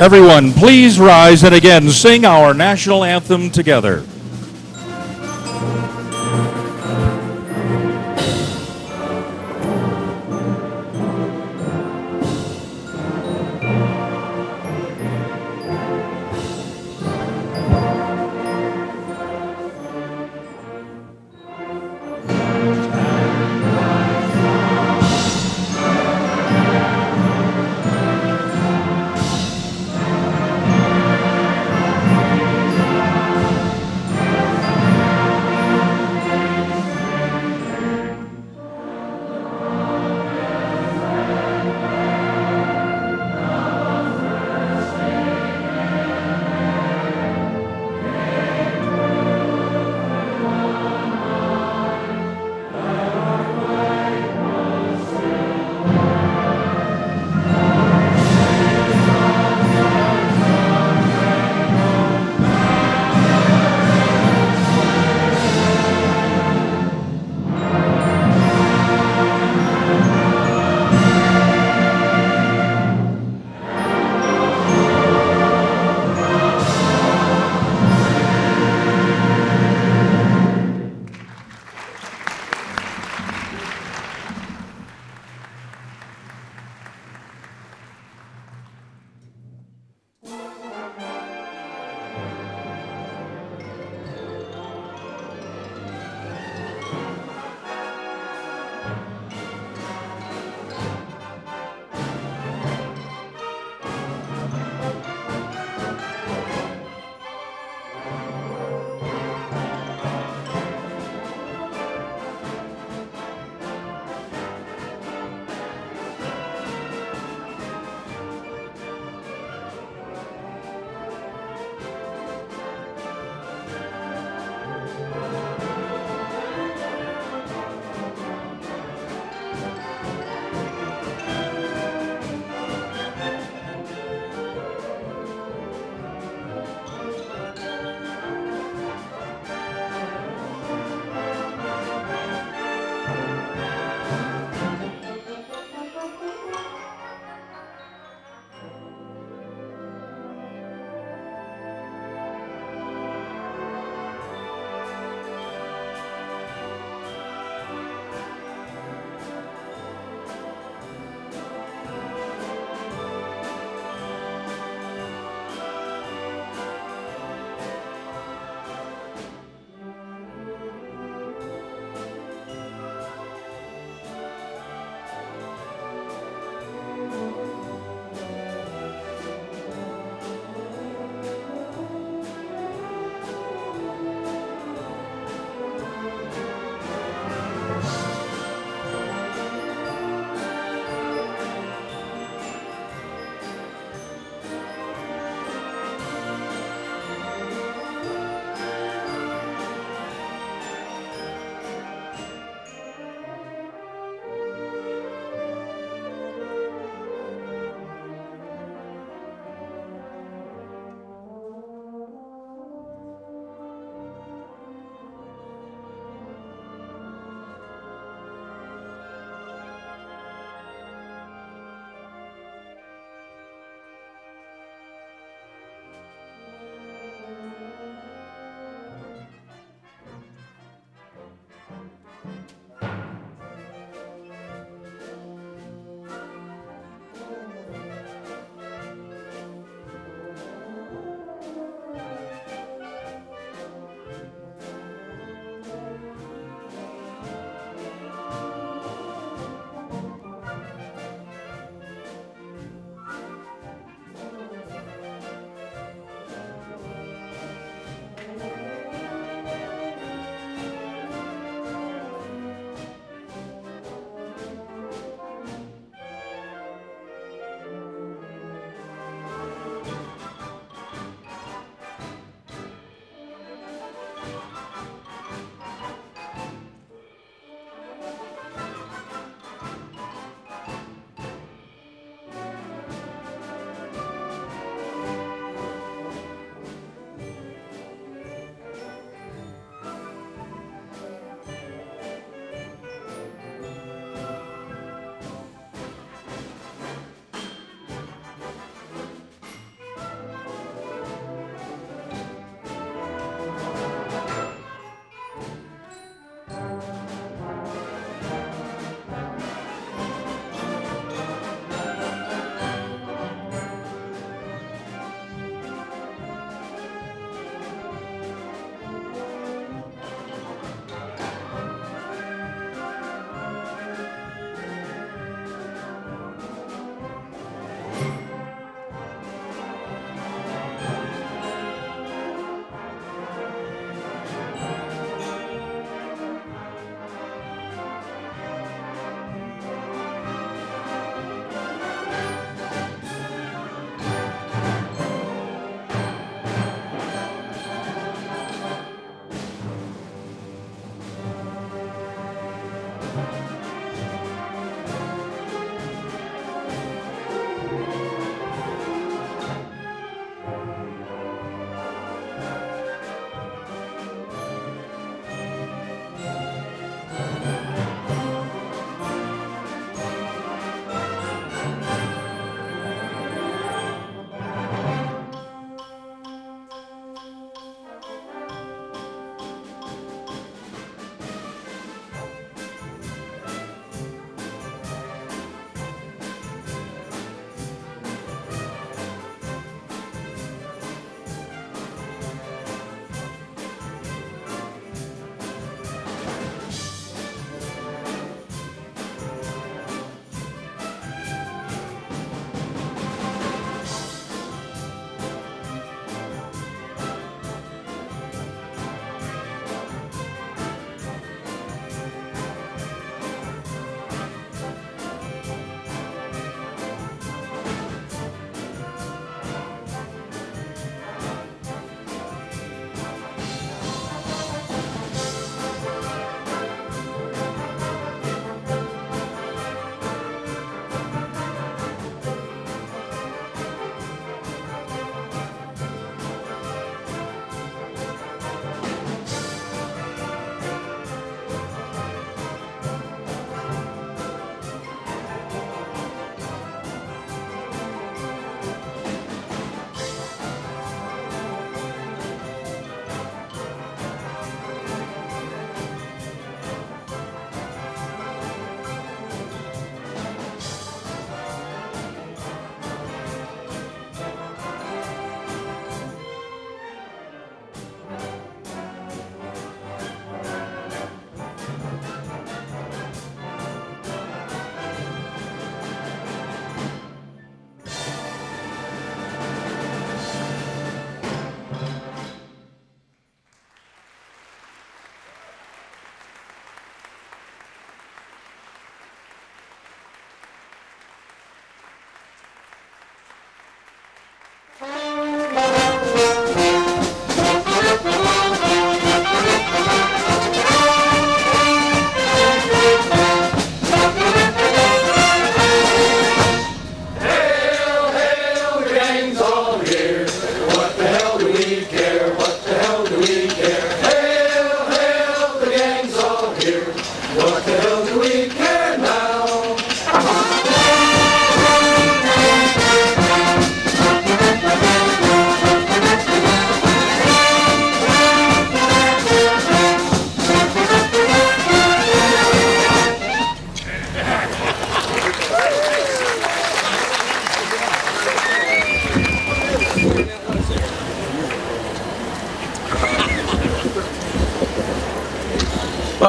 Everyone, please rise and again sing our national anthem together.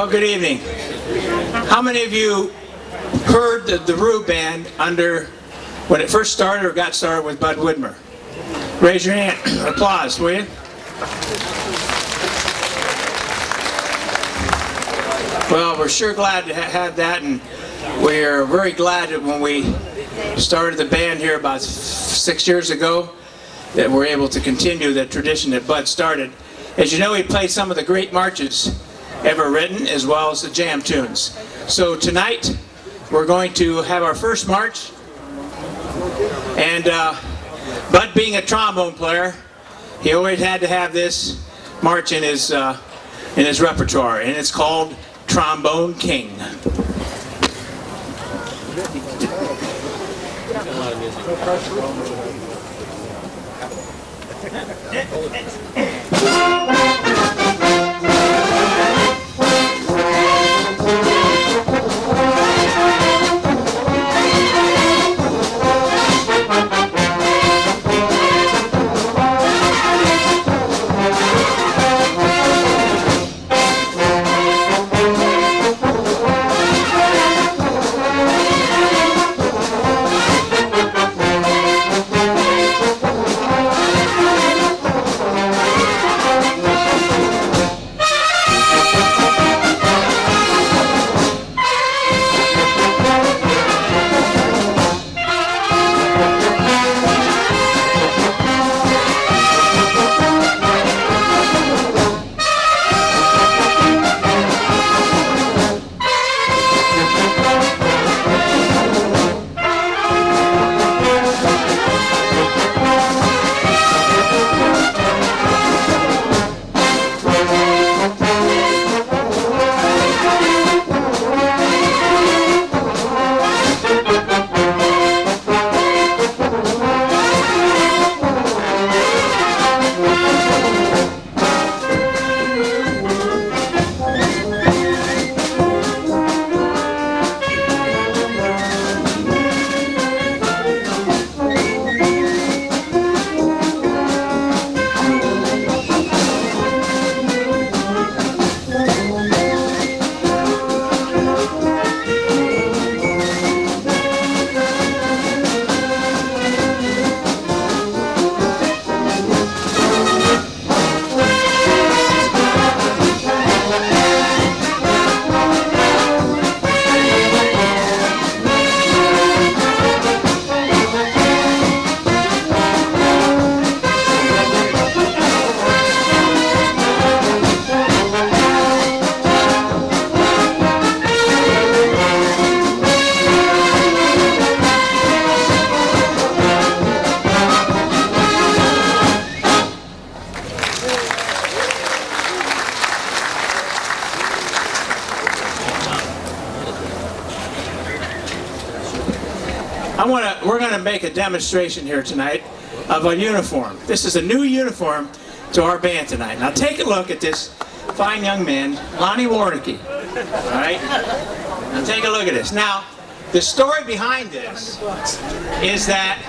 Well, good evening. How many of you heard the Rue Band when it first started or got started with Bud Widmer? Raise your hand. Applause, will you? Well, we're sure glad to have that, and we're very glad that when we started the band here about 6 years ago, that we're able to continue the tradition that Bud started. As you know, he played some of the great marches ever written, as well as the jam tunes. So tonight, we're going to have our first march, and Bud being a trombone player, he always had to have this march in his repertoire, and it's called Trombone King. We're going to make a demonstration here tonight of a uniform. This is a new uniform to our band tonight. Now take a look at this fine young man, Lonnie Warnicky. All right? Now take a look at this. Now, the story behind this is that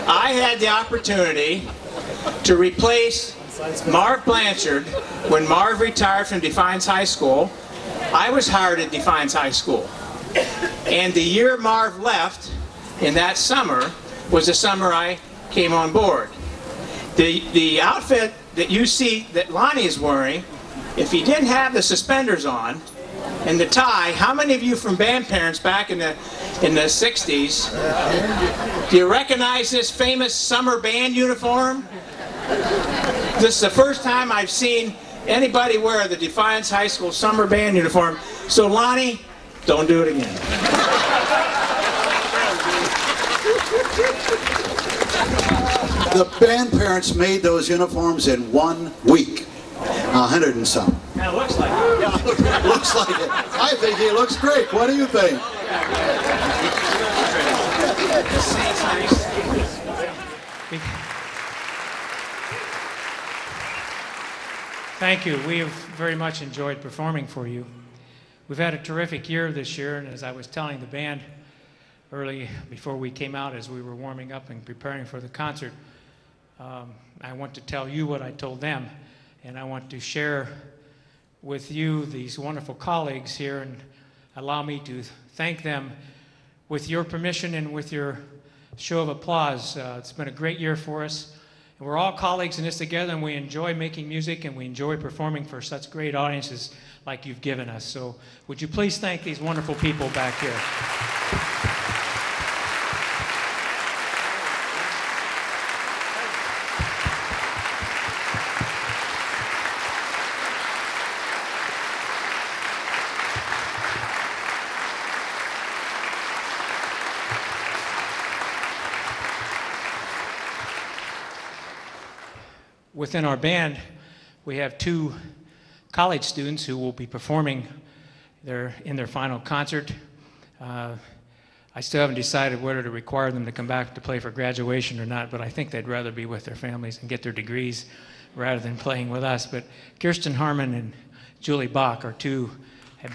I had the opportunity to replace Marv Blanchard. When Marv retired from Defiance High School, I was hired at Defiance High School. And the year Marv left, in that summer, was the summer I came on board. The outfit that you see that Lonnie is wearing, if he didn't have the suspenders on and the tie, how many of you from band parents back in the 60s, do you recognize this famous summer band uniform? This is the first time I've seen anybody wear the Defiance High School summer band uniform. So Lonnie, don't do it again. The band parents made those uniforms in 1 week. 100 and some. Now it looks like it. Yeah, looks like it. I think he looks great. What do you think? Thank you. We have very much enjoyed performing for you. We've had a terrific year this year, and as I was telling the band early before we came out, as we were warming up and preparing for the concert, I want to tell you what I told them, and I want to share with you these wonderful colleagues here and allow me to thank them with your permission and with your show of applause. It's been a great year for us. And we're all colleagues in this together, and we enjoy making music, and we enjoy performing for such great audiences like you've given us. So would you please thank these wonderful people back here. Within our band, we have 2 college students who will be performing in their final concert. I still haven't decided whether to require them to come back to play for graduation or not, but I think they'd rather be with their families and get their degrees rather than playing with us. But Kirsten, Harmon, and Julie Bach have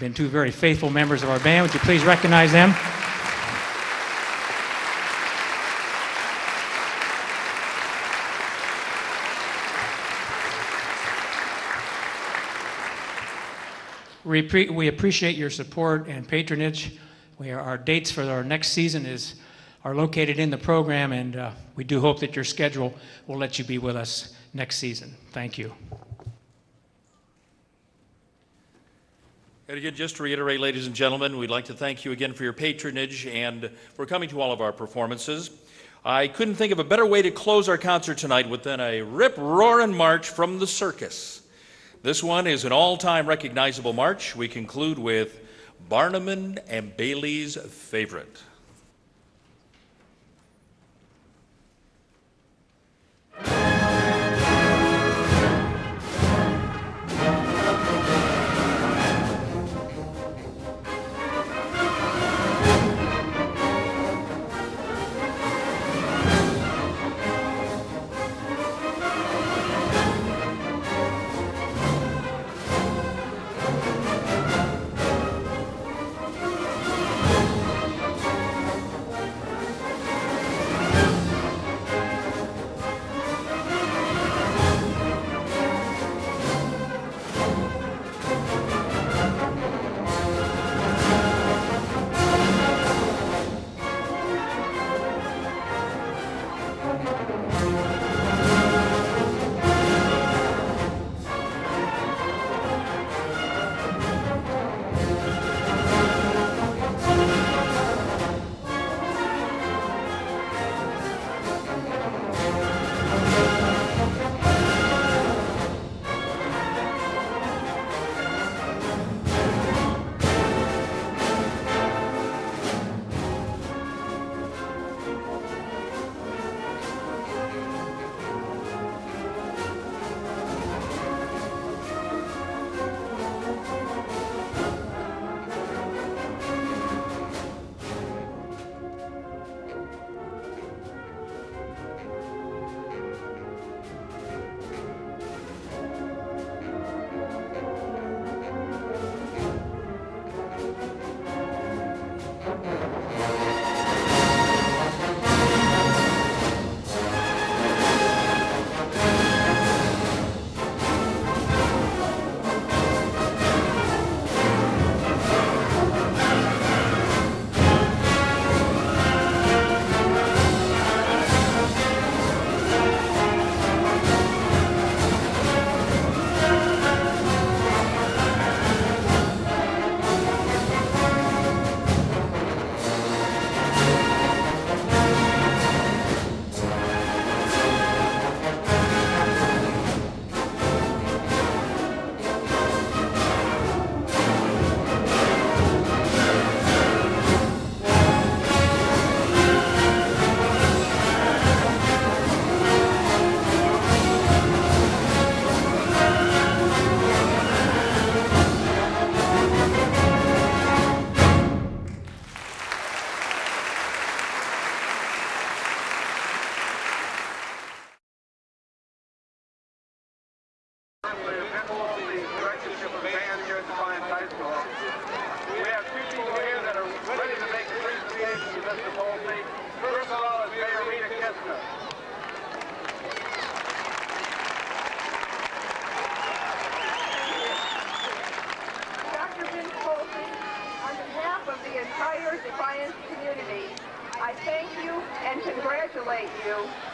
been 2 very faithful members of our band. Would you please recognize them? We appreciate your support and patronage. Our dates for our next season are located in the program, and we do hope that your schedule will let you be with us next season. Thank you. And again, just to reiterate, ladies and gentlemen, we'd like to thank you again for your patronage and for coming to all of our performances. I couldn't think of a better way to close our concert tonight than a rip-roaring march from the circus. This one is an all-time recognizable march. We conclude with Barnum and Bailey's Favorite.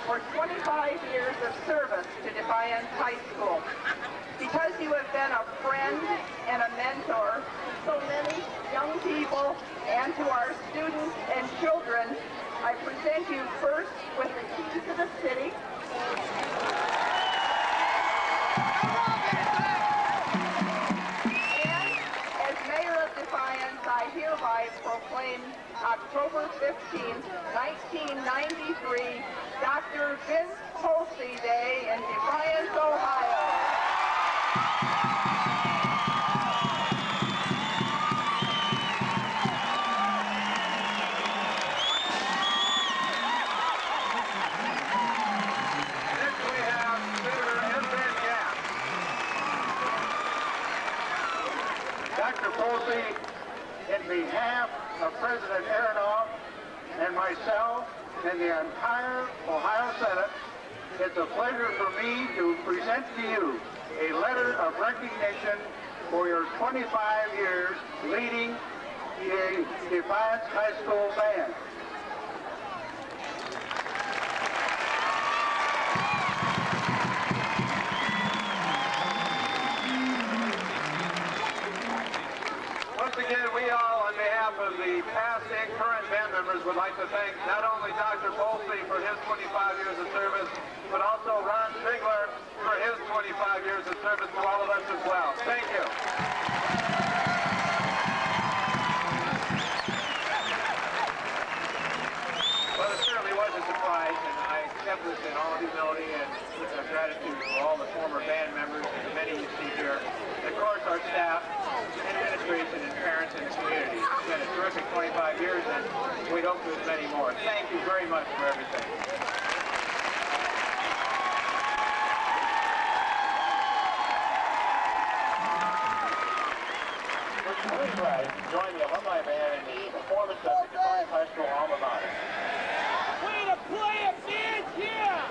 for 25 years of service to Defiance High School. Because you have been a friend and a mentor to so many young people and to our students and children, I present you first with the key to the city. And as Mayor of Defiance, I hereby proclaim October 15th, 1993, Dr. Vince Pulsey Day in Defiance, Ohio. Dr. Pulsey, in behalf of President Aronoff and myself and the entire Ohio Senate, it's a pleasure for me to present to you a letter of recognition for your 25 years leading the Defiance High School Band. Once again, we all, on behalf of the past and current band members, would like to thank not only Dr. Pulsey for his 25 years of service, but also Ron Ziegler for his 25 years of service to all of us as well. Thank you. Well, it certainly was a surprise, and I accept this in all humility and with gratitude to all the former band members and the many you see here. And of course, our staff, administration, and parents in the community. It's been a terrific 25 years, and we hope there's many more. Thank you very much for everything. We're glad to join the alumni band in the performance of the Defiance High School alma mater. Way to play a band here!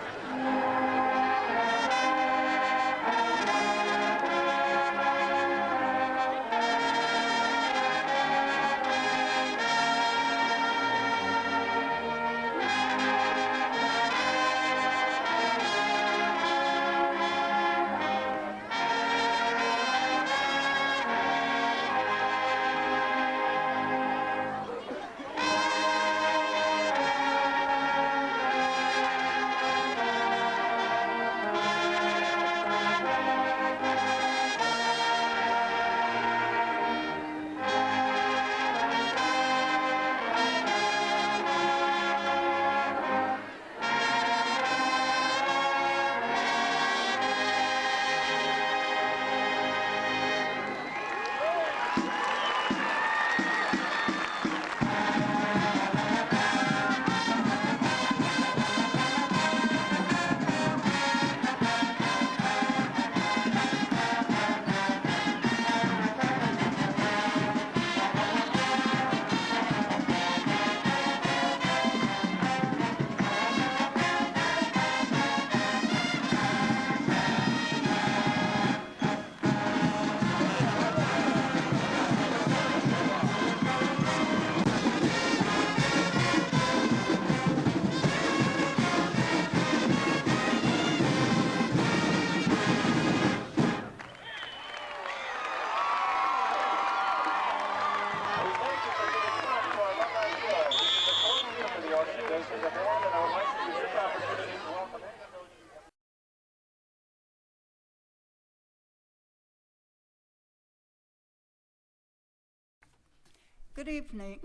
Good evening.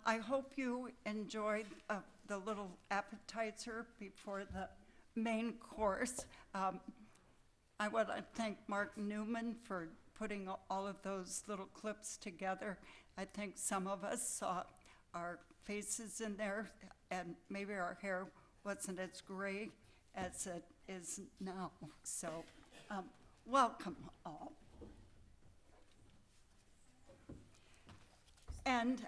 I hope you enjoyed the little appetizer before the main course. I want to thank Mark Newman for putting all of those little clips together. I think some of us saw our faces in there, and maybe our hair wasn't as gray as it is now. So welcome all. And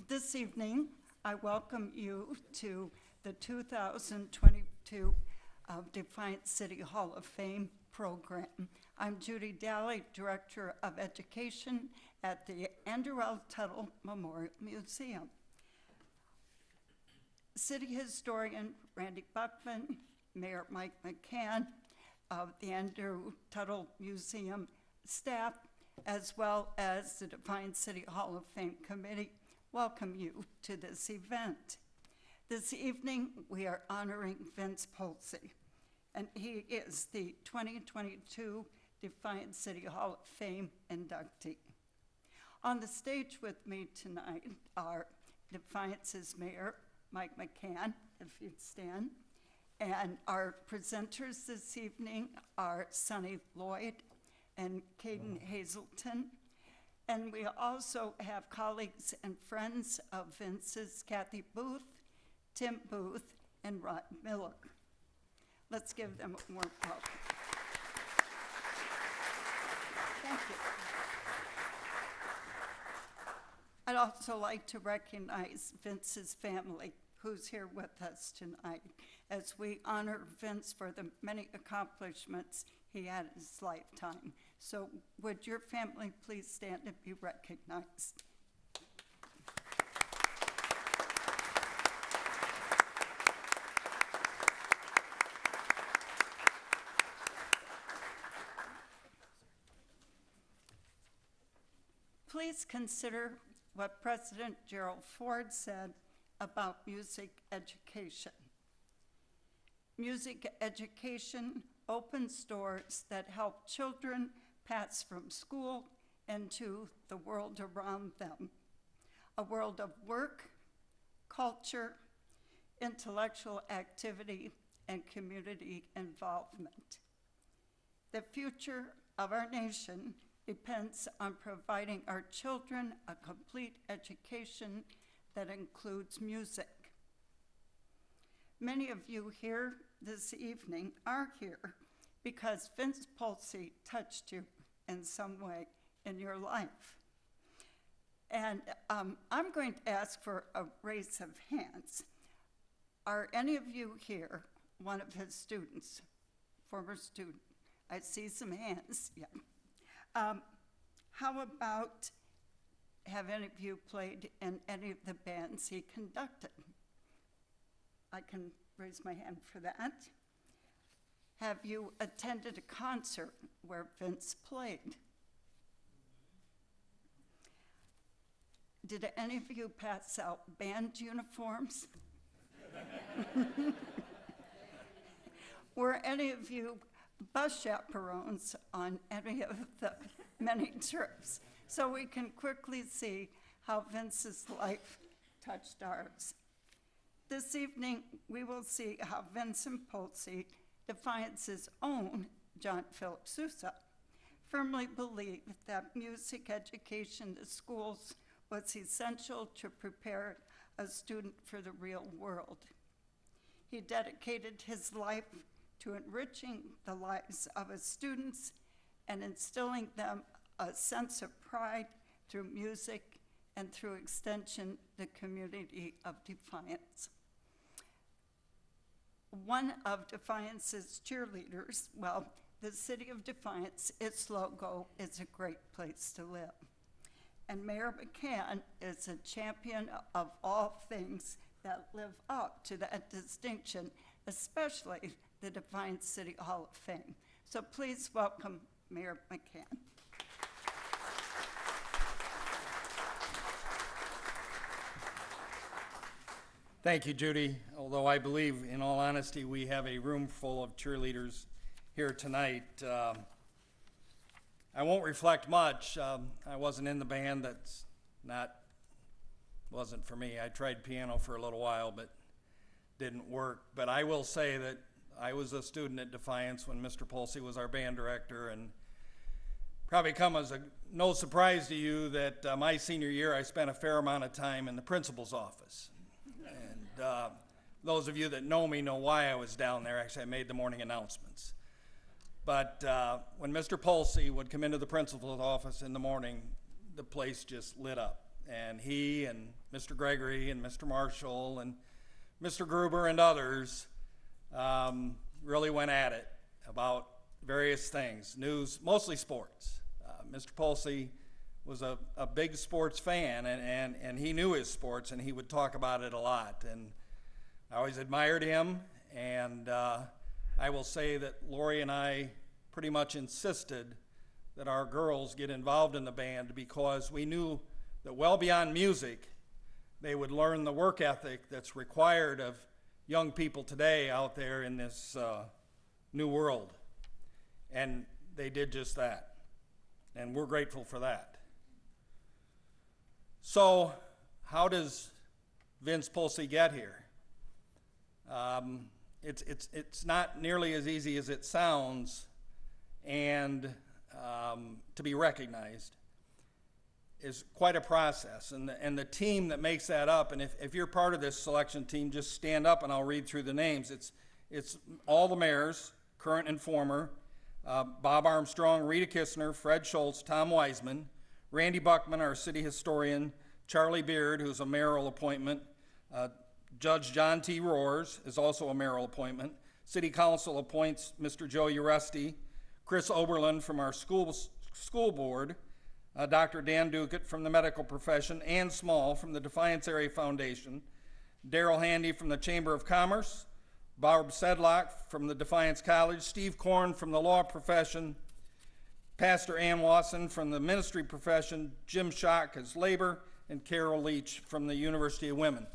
this evening, I welcome you to the 2022 Defiance City Hall of Fame program. I'm Judy Daly, Director of Education at the Andrew L. Tuttle Memorial Museum. City Historian Randy Buckman, Mayor Mike Mccann, the Untitled Museum staff, as well as the Defiance City Hall of Fame Committee, welcome you to this event. This evening, we are honoring Vince Pulsey, and he is the 2022 Defiance City Hall of Fame inductee. On the stage with me tonight are Defiance's Mayor, Mike Mccann, if you'd stand, and our presenters this evening are Sonny Lloyd and Caden Hazelton. And we also have colleagues and friends of Vince's, Kathy Booth, Tim Booth, and Rod Miller. Let's give them a warm welcome. Thank you. I'd also like to recognize Vince's family, who's here with us tonight, as we honor Vince for the many accomplishments he had in his lifetime. So would your family please stand and be recognized? Please consider what President Gerald Ford said about music education. Music education opens doors that help children pass from school into the world around them, a world of work, culture, intellectual activity, and community involvement. The future of our nation depends on providing our children a complete education that includes music. Many of you here this evening are here because Vince Pulsey touched you in some way in your life. And I'm going to ask for a raise of hands. Are any of you here one of his students, former student? I see some hands, yeah. How about, have any of you played in any of the bands he conducted? I can raise my hand for that. Have you attended a concert where Vince played? Did any of you pass out band uniforms? Were any of you bus chaperones on any of the many trips? So we can quickly see how Vince's life touched ours. This evening, we will see how Vincent Pulsey, Defiance's own John Philip Sousa, firmly believed that music education in schools was essential to prepare a student for the real world. He dedicated his life to enriching the lives of his students and instilling them a sense of pride through music and through extension, the community of Defiance. One of Defiance's cheerleaders, well, the city of Defiance, its logo is a great place to live. And Mayor Mccann is a champion of all things that live up to that distinction, especially the Defiance City Hall of Fame. So please welcome Mayor Mccann. Thank you, Judy. Although I believe, in all honesty, we have a room full of cheerleaders here tonight. I won't reflect much. I wasn't in the band. Wasn't for me. I tried piano for a little while, but didn't work. But I will say that I was a student at Defiance when Mr. Pulsey was our band director, and probably come as no surprise to you that my senior year I spent a fair amount of time in the principal's office. And those of you that know me know why I was down there. Actually, I made the morning announcements. But when Mr. Pulsey would come into the principal's office in the morning, the place just lit up. And he and Mr. Gregory and Mr. Marshall and Mr. Gruber and others really went at it about various things, news, mostly sports. Mr. Pulsey was a big sports fan, and he knew his sports, and he would talk about it a lot. And I always admired him, and I will say that Lori and I pretty much insisted that our girls get involved in the band because we knew that well beyond music, they would learn the work ethic that's required of young people today out there in this new world. And they did just that. And we're grateful for that. So, how does Vince Pulsey get here? It's not nearly as easy as it sounds, and to be recognized is quite a process. And the team that makes that up, and if you're part of this selection team, just stand up and I'll read through the names. It's all the mayors, current and former, Bob Armstrong, Rita Kistner, Fred Schultz, Tom Wiseman, Randy Buckman, our city historian, Charlie Beard, who's a mayoral appointment, Judge John T. Roars is also a mayoral appointment. City Council appoints Mr. Joe Uresti, Chris Oberlin from our school board, Dr. Dan Duκετ from the medical profession, Ann Small from the Defiance Area Foundation, Daryl Handy from the Chamber of Commerce, Barb Sedlock from the Defiance College, Steve Korn from the law profession, Pastor Ann Wasson from the ministry profession, Jim Schock as labor, and Carol Leach from the University of Women.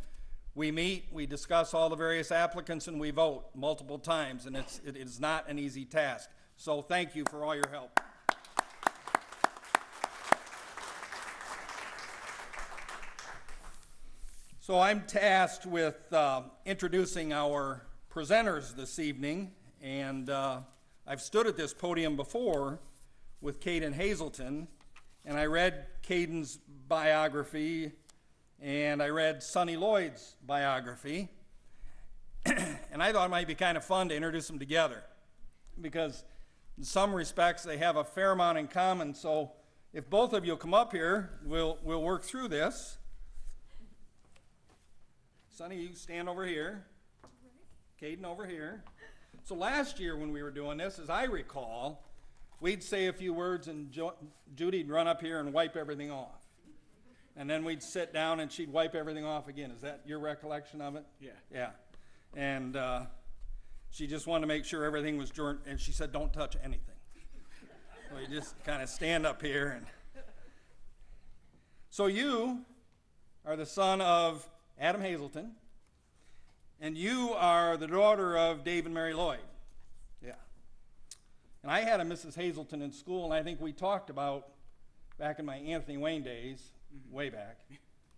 We meet, we discuss all the various applicants, and we vote multiple times, and it is not an easy task. So thank you for all your help. So I'm tasked with introducing our presenters this evening, and I've stood at this podium before with Caden Hazelton, and I read Caden's biography, and I read Sonny Lloyd's biography, and I thought it might be kind of fun to introduce them together, because in some respects they have a fair amount in common. So if both of you come up here, we'll work through this. Sonny, you stand over here. Caden over here. So last year when we were doing this, as I recall, we'd say a few words and Judy'd run up here and wipe everything off. And then we'd sit down and she'd wipe everything off again. Is that your recollection of it? Yeah. Yeah. And she just wanted to make sure everything was and she said, don't touch anything. So you just kind of stand up here. And so you are the son of Adam Hazelton, and you are the daughter of Dave and Mary Lloyd. Yeah. And I had a Mrs. Hazelton in school, and I think we talked about, back in my Anthony Wayne days, way back,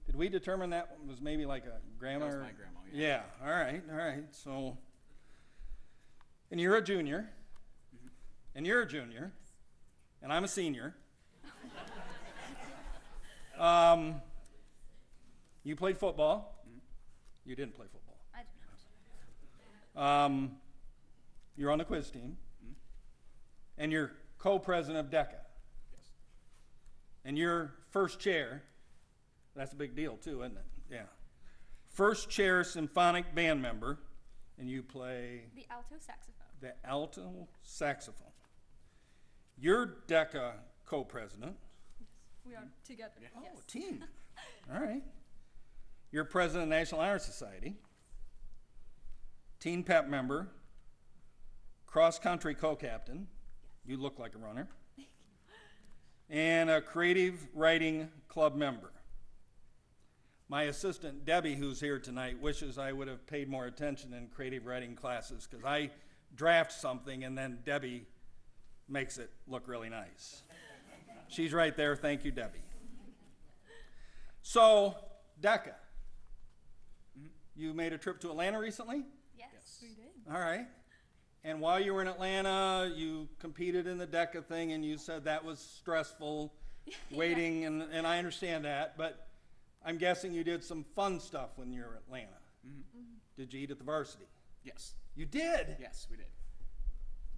did we determine that was maybe like a grandma? That was my grandma, yeah. Yeah, all right. So, and you're a junior, and you're a junior, and I'm a senior. You played football. You didn't play football. I did not. You're on the quiz team. And you're co-president of DECA. Yes. And you're first chair. That's a big deal too, isn't it? Yeah. First chair symphonic band member. And you play? The alto saxophone. The alto saxophone. You're DECA co-president. Yes, we are together. Yeah. Oh, Yes. team. All right. You're president of the National Honor Society. Teen Pep member. Cross-country co-captain. You look like a runner. Thank you. And a creative writing club member. My assistant, Debbie, who's here tonight, wishes I would have paid more attention in creative writing classes, because I draft something and then Debbie makes it look really nice. She's right there. Thank you, Debbie. So, DECA. You made a trip to Atlanta recently? Yes, we did. All right. And while you were in Atlanta, you competed in the DECA thing, and you said that was stressful, waiting, and I understand that, but I'm guessing you did some fun stuff when you were in Atlanta. Did you eat at the varsity? Yes. You did? Yes, we did.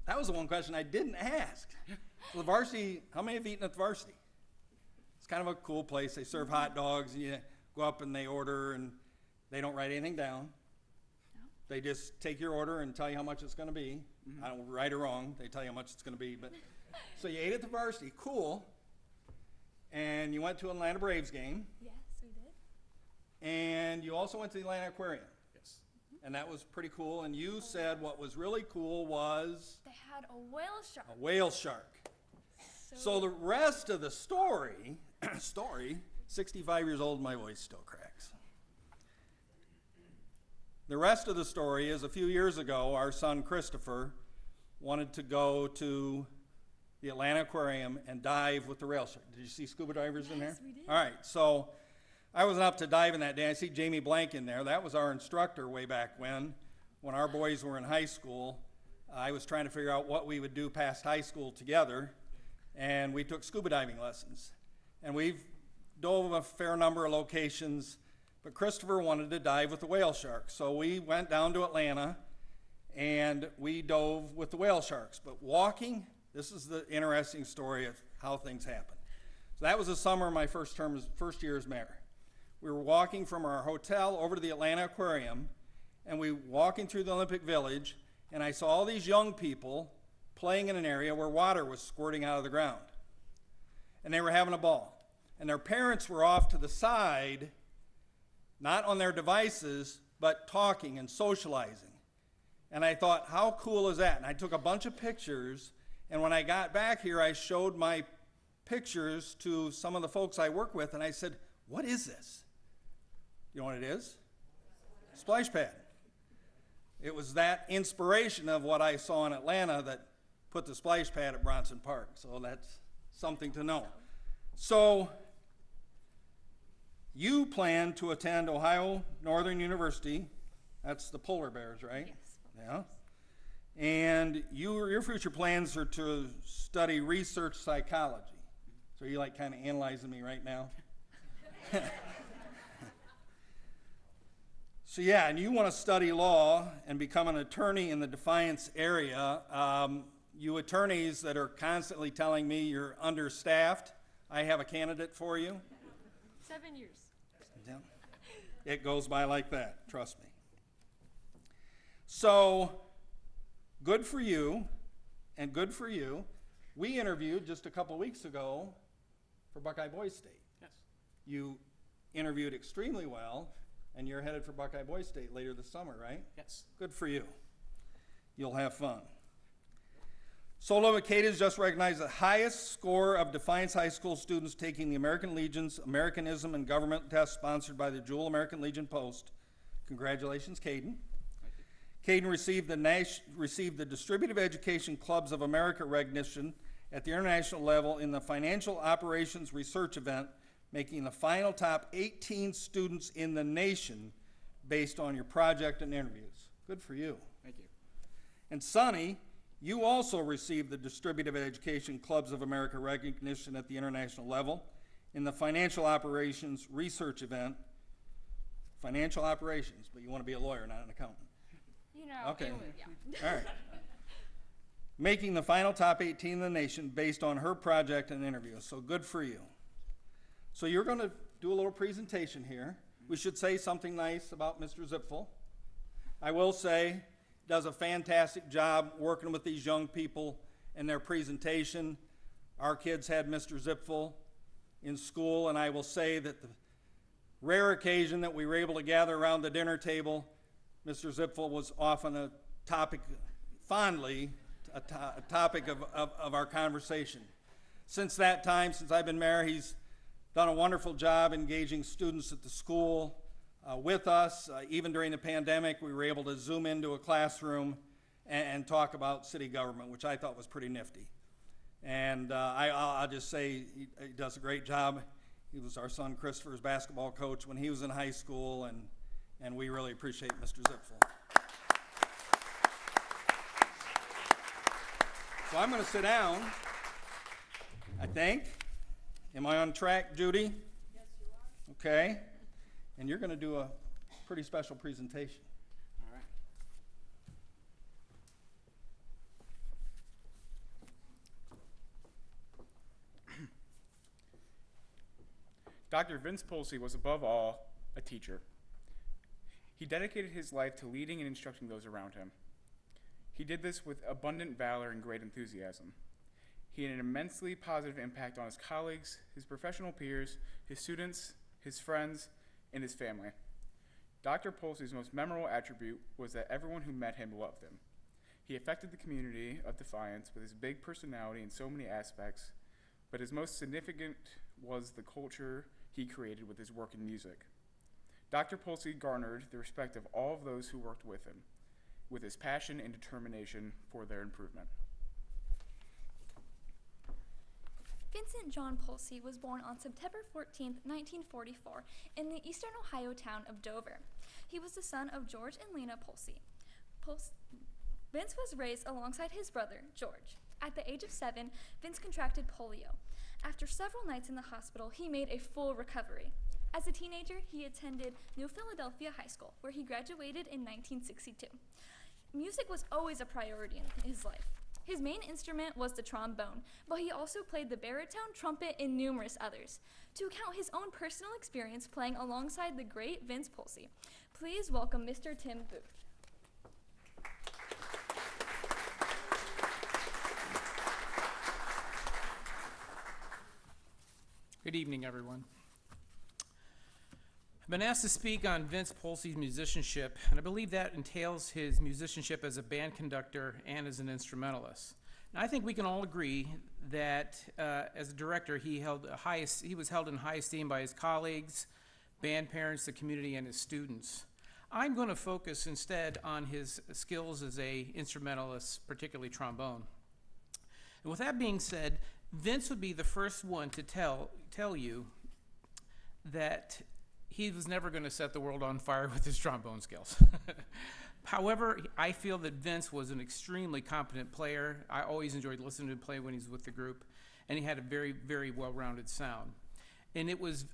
That was the one question I didn't ask. Well, the varsity, how many have eaten at the varsity? It's kind of a cool place. They serve hot dogs, and you go up and they order, and they don't write anything down. No. They just take your order and tell you how much it's going to be. I don't right or wrong. They tell you how much it's going to be. But so you ate at the varsity. Cool. And you went to an Atlanta Braves game. Yes, we did. And you also went to the Atlanta Aquarium. Yes. and that was pretty cool. And you said what was really cool was They had a whale shark. a whale shark. So the rest of the story, 65 years old, my voice still cracks. The rest of the story is a few years ago, our son Christopher wanted to go to the Atlanta Aquarium and dive with the whale shark. Did you see scuba divers in there? Yes, we did. All right, so I wasn't up to diving that day. I see Jamie Blank in there. That was our instructor way back when our boys were in high school. I was trying to figure out what we would do past high school together, and we took scuba diving lessons. And we've dove a fair number of locations, but Christopher wanted to dive with the whale shark. So we went down to Atlanta, and we dove with the whale sharks. But walking, this is the interesting story of how things happen. So that was the summer of my first year as mayor. We were walking from our hotel over to the Atlanta Aquarium, and we were walking through the Olympic Village, and I saw all these young people playing in an area where water was squirting out of the ground. And they were having a ball. And their parents were off to the side, not on their devices, but talking and socializing. And I thought, how cool is that? And I took a bunch of pictures, and when I got back here, I showed my pictures to some of the folks I work with, and I said, what is this? You know what it is? Splash pad. It was that inspiration of what I saw in Atlanta that put the splash pad at Bronson Park. So that's something to know. So you plan to attend Ohio Northern University. That's the polar bears, right? Yes. Yeah. And your future plans are to study research psychology. So you like kind of analyzing me right now? So yeah, and you want to study law and become an attorney in the Defiance area. You attorneys that are constantly telling me you're understaffed, I have a candidate for you. 7 years. Yeah. It goes by like that, trust me. So, good for you, and good for you. We interviewed just a couple weeks ago for Buckeye Boys State. Yes. You interviewed extremely well, and you're headed for Buckeye Boys State later this summer, right? Yes. Good for you. You'll have fun. Solo Maqueda just recognized the highest score of Defiance High School students taking the American Legion's Americanism and Government test sponsored by the Jewel American Legion Post. Congratulations, Caden. Caden received the Distributive Education Clubs of America recognition at the international level in the Financial Operations Research event, making the final top 18 students in the nation based on your project and interviews. Good for you. Thank you. And Sonny, you also received the Distributive Education Clubs of America recognition at the international level in the Financial Operations Research event. Financial operations, but you want to be a lawyer, not an accountant. You know, Okay. yeah. All right. Making the final top 18 in the nation based on her project and interview. So good for you. So you're going to do a little presentation here. We should say something nice about Mr. Zipfel. I will say, he does a fantastic job working with these young people in their presentation. Our kids had Mr. Zipfel in school, and I will say that the rare occasion that we were able to gather around the dinner table, Mr. Zipfel was often a topic, fondly, a topic of our conversation. Since that time, since I've been mayor, he's done a wonderful job engaging students at the school with us. Even during the pandemic, we were able to zoom into a classroom and talk about city government, which I thought was pretty nifty. And I'll just say he does a great job. He was our son Christopher's basketball coach when he was in high school, and we really appreciate Mr. Zipfel. So I'm going to sit down, I think. Am I on track, Judy? Yes, you are. Okay. And you're going to do a pretty special presentation. All right. Dr. Vince Pulsey was above all a teacher. He dedicated his life to leading and instructing those around him. He did this with abundant valor and great enthusiasm. He had an immensely positive impact on his colleagues, his professional peers, his students, his friends, and his family. Dr. Pulsey's most memorable attribute was that everyone who met him loved him. He affected the community of Defiance with his big personality in so many aspects, but his most significant was the culture he created with his work in music. Dr. Pulsey garnered the respect of all of those who worked with him, with his passion and determination for their improvement. Vincent John Pulsey was born on September 14, 1944, in the eastern Ohio town of Dover. He was the son of George and Lena Pulsey. Vince was raised alongside his brother, George. At the age of 7, Vince contracted polio. After several nights in the hospital, he made a full recovery. As a teenager, he attended New Philadelphia High School, where he graduated in 1962. Music was always a priority in his life. His main instrument was the trombone, but he also played the baritone, trumpet, and numerous others. To account his own personal experience playing alongside the great Vince Pulsey, please welcome Mr. Tim Booth. Good evening, everyone. I've been asked to speak on Vince Pulsey's musicianship, and I believe that entails his musicianship as a band conductor and as an instrumentalist. And I think we can all agree that as a director, he was held in high esteem by his colleagues, band parents, the community, and his students. I'm going to focus instead on his skills as an instrumentalist, particularly trombone. And with that being said, Vince would be the first one to tell you that he was never going to set the world on fire with his trombone skills. However, I feel that Vince was an extremely competent player. I always enjoyed listening to him play when he was with the group, and he had a very, very well-rounded sound. And it was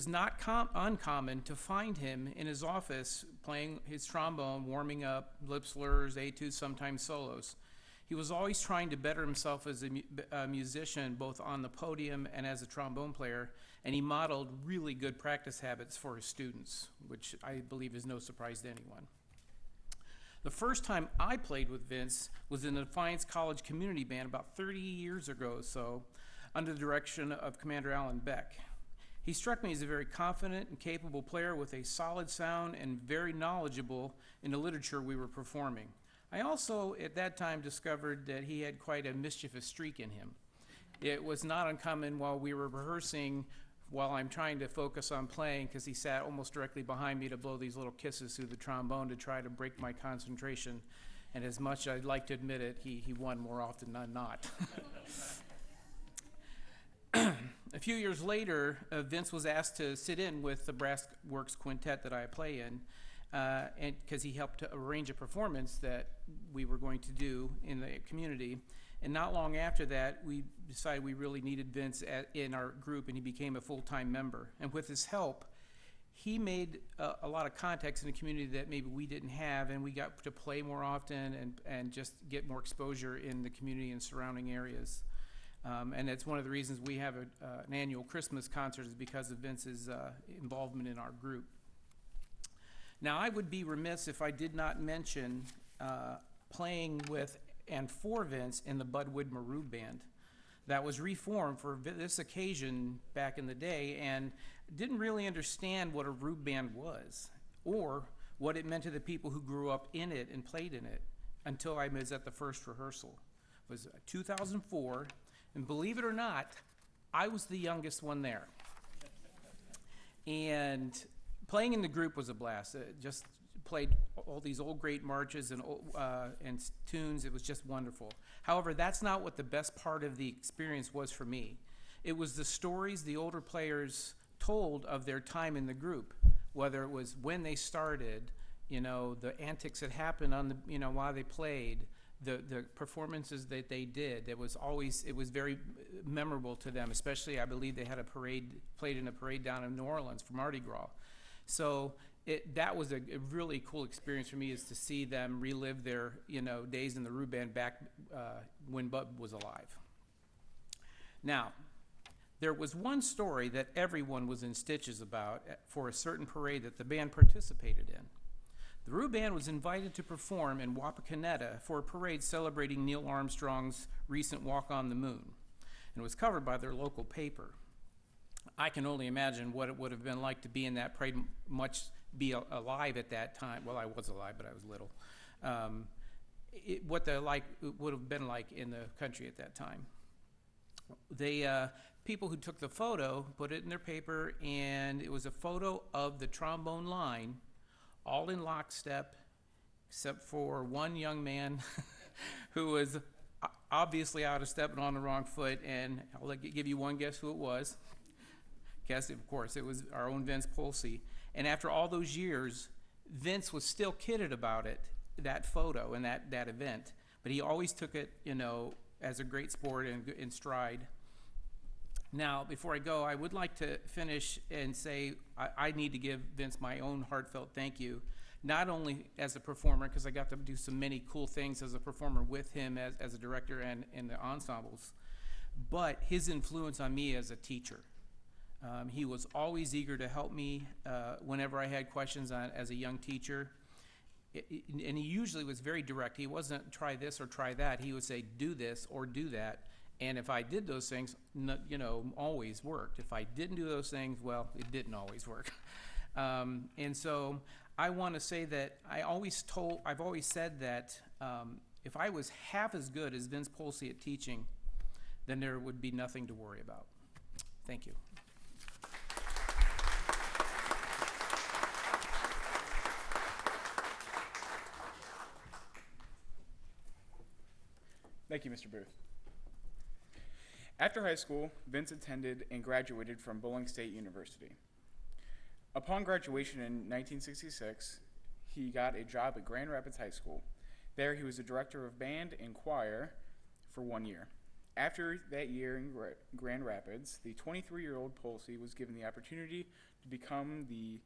not uncommon to find him in his office playing his trombone, warming up, lip slurs, etudes, sometimes solos. He was always trying to better himself as a musician, both on the podium and as a trombone player, and he modeled really good practice habits for his students, which I believe is no surprise to anyone. The first time I played with Vince was in the Defiance College Community Band about 30 years ago or so, under the direction of Commander Alan Beck. He struck me as a very confident and capable player with a solid sound and very knowledgeable in the literature we were performing. I also, at that time, discovered that he had quite a mischievous streak in him. It was not uncommon while we were rehearsing, while I'm trying to focus on playing, because he sat almost directly behind me to blow these little kisses through the trombone to try to break my concentration. And as much as I'd like to admit it, he won more often than not. A few years later, Vince was asked to sit in with the Brass Works Quintet that I play in, and because he helped to arrange a performance that we were going to do in the community. And not long after that, we decided we really needed Vince in our group, and he became a full-time member. And with his help, he made a lot of contacts in the community that maybe we didn't have, and we got to play more often and just get more exposure in the community and surrounding areas. And that's one of the reasons we have an annual Christmas concert, is because of Vince's involvement in our group. Now, I would be remiss if I did not mention playing with and for Vince in the Budwood Maroon band that was reformed for this occasion back in the day, and didn't really understand what a Rube band was or what it meant to the people who grew up in it and played in it until I was at the first rehearsal. It was 2004, and believe it or not, I was the youngest one there. And playing in the group was a blast. Just played all these old great marches and tunes. It was just wonderful. However, that's not what the best part of the experience was for me. It was the stories the older players told of their time in the group, whether it was when they started, the antics that happened on the, while they played, the performances that they did. It was very memorable to them, especially I believe they had played in a parade down in New Orleans for Mardi Gras. So that was a really cool experience for me, is to see them relive their days in the Rube band back when Bud was alive. Now, there was one story that everyone was in stitches about for a certain parade that the band participated in. The Rube band was invited to perform in Wapakoneta for a parade celebrating Neil Armstrong's recent walk on the moon, and it was covered by their local paper. I can only imagine what it would have been like to be in that parade, much be alive at that time. Well, I was alive, but I was little. What the like would have been like in the country at that time. They people who took the photo put it in their paper, and it was a photo of the trombone line, all in lockstep, except for one young man who was obviously out of step and on the wrong foot. And I'll give you one guess who it was. Guess, of course, it was our own Vince Pulsey. And after all those years, Vince was still kidded about it, that photo and that event. But he always took it, as a great sport and in stride. Now, before I go, I would like to finish and say I need to give Vince my own heartfelt thank you, not only as a performer, because I got to do so many cool things as a performer with him as a director and in the ensembles, but his influence on me as a teacher. He was always eager to help me whenever I had questions as a young teacher. And he usually was very direct. He wasn't try this or try that. He would say, do this or do that. And if I did those things, always worked. If I didn't do those things, well, it didn't always work. And so I want to say that I've always said that if I was half as good as Vince Pulsey at teaching, then there would be nothing to worry about. Thank you. Thank you, Mr. Booth. After high school, Vince attended and graduated from Bowling State University. Upon graduation in 1966, he got a job at Grand Rapids High School. There, he was the director of band and choir for 1 year. After that year in Grand Rapids, the 23-year-old Pulsey was given the opportunity to become the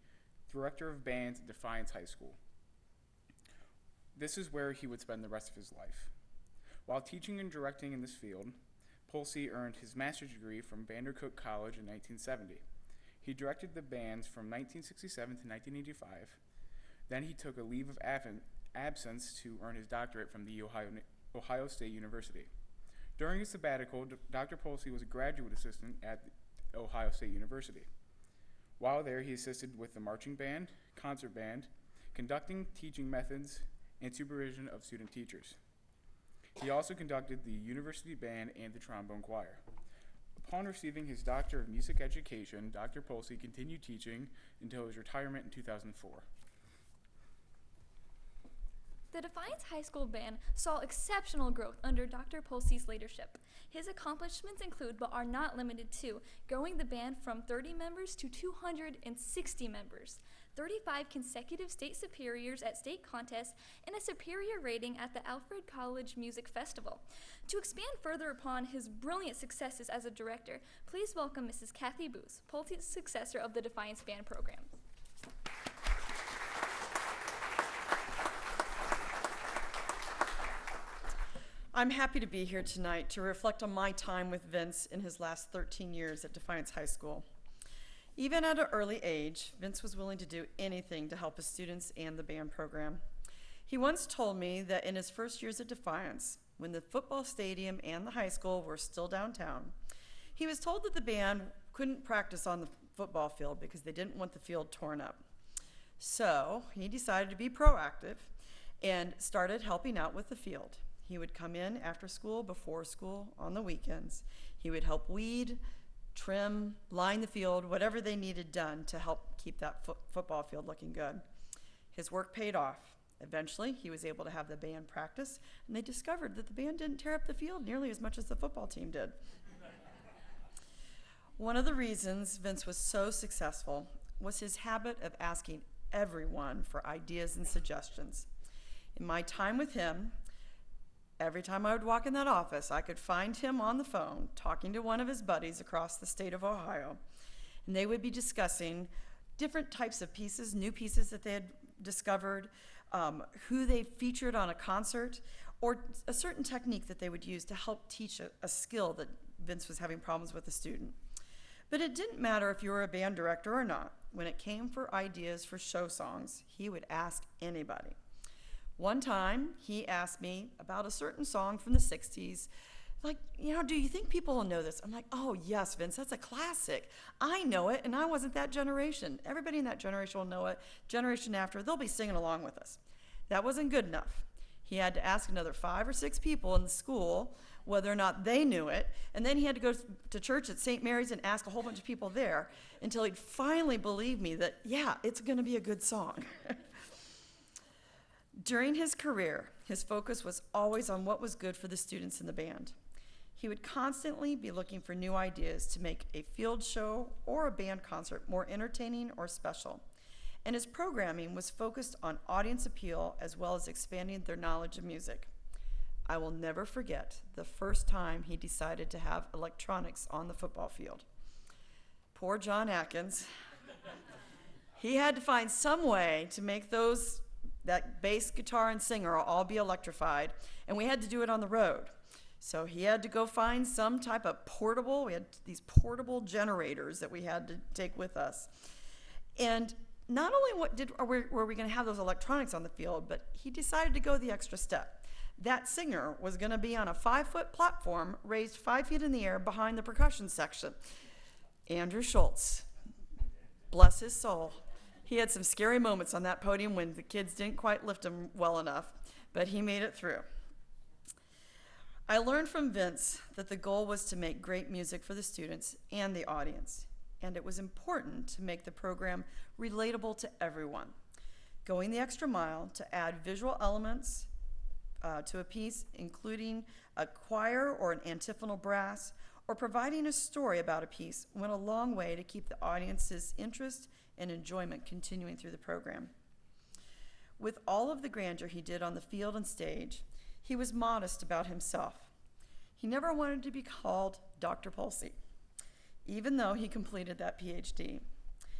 director of bands at Defiance High School. This is where he would spend the rest of his life. While teaching and directing in this field, Pulsey earned his master's degree from Vandercook College in 1970. He directed the bands from 1967 to 1985. Then he took a leave of absence to earn his doctorate from the Ohio State University. During his sabbatical, Dr. Pulsey was a graduate assistant at Ohio State University. While there, he assisted with the marching band, concert band, conducting teaching methods, and supervision of student teachers. He also conducted the university band and the trombone choir. Upon receiving his Doctor of Music Education, Dr. Pulsey continued teaching until his retirement in 2004. The Defiance High School Band saw exceptional growth under Dr. Pulsey's leadership. His accomplishments include, but are not limited to, growing the band from 30 members to 260 members, 35 consecutive state superiors at state contests, and a superior rating at the Alfred College Music Festival. To expand further upon his brilliant successes as a director, please welcome Mrs. Kathy Booth, Pulsey's successor of the Defiance Band program. I'm happy to be here tonight to reflect on my time with Vince in his last 13 years at Defiance High School. Even at an early age, Vince was willing to do anything to help his students and the band program. He once told me that in his first years at Defiance, when the football stadium and the high school were still downtown, he was told that the band couldn't practice on the football field because they didn't want the field torn up. So he decided to be proactive and started helping out with the field. He would come in after school, before school, on the weekends. He would help weed, trim, line the field, whatever they needed done to help keep that football field looking good. His work paid off. Eventually, he was able to have the band practice, and they discovered that the band didn't tear up the field nearly as much as the football team did. One of the reasons Vince was so successful was his habit of asking everyone for ideas and suggestions. In my time with him, every time I would walk in that office, I could find him on the phone talking to one of his buddies across the state of Ohio, and they would be discussing different types of pieces, new pieces that they had discovered, who they featured on a concert, or a certain technique that they would use to help teach a skill that Vince was having problems with a student. But it didn't matter if you were a band director or not. When it came for ideas for show songs, he would ask anybody. One time, he asked me about a certain song from the 60s like, do you think people will know this? I'm like, oh, yes, Vince, that's a classic. I know it, and I wasn't that generation. Everybody in that generation will know it. Generation after, they'll be singing along with us. That wasn't good enough. He had to ask another 5 or 6 people in the school whether or not they knew it, and then he had to go to church at St. Mary's and ask a whole bunch of people there until he'd finally believe me that, yeah, it's going to be a good song. During his career, his focus was always on what was good for the students in the band. He would constantly be looking for new ideas to make a field show or a band concert more entertaining or special. And his programming was focused on audience appeal as well as expanding their knowledge of music. I will never forget the first time he decided to have electronics on the football field. Poor John Atkins. He had to find some way to make that bass, guitar, and singer all be electrified, and we had to do it on the road. So he had to go find some type of we had these portable generators that we had to take with us. And not only were we going to have those electronics on the field, but he decided to go the extra step. That singer was going to be on a 5-foot platform raised 5 feet in the air behind the percussion section. Andrew Schultz, bless his soul. He had some scary moments on that podium when the kids didn't quite lift him well enough, but he made it through. I learned from Vince that the goal was to make great music for the students and the audience, and it was important to make the program relatable to everyone. Going the extra mile to add visual elements to a piece, including a choir or an antiphonal brass, or providing a story about a piece went a long way to keep the audience's interest and enjoyment continuing through the program. With all of the grandeur he did on the field and stage, he was modest about himself. He never wanted to be called Dr. Pulsey, even though he completed that PhD.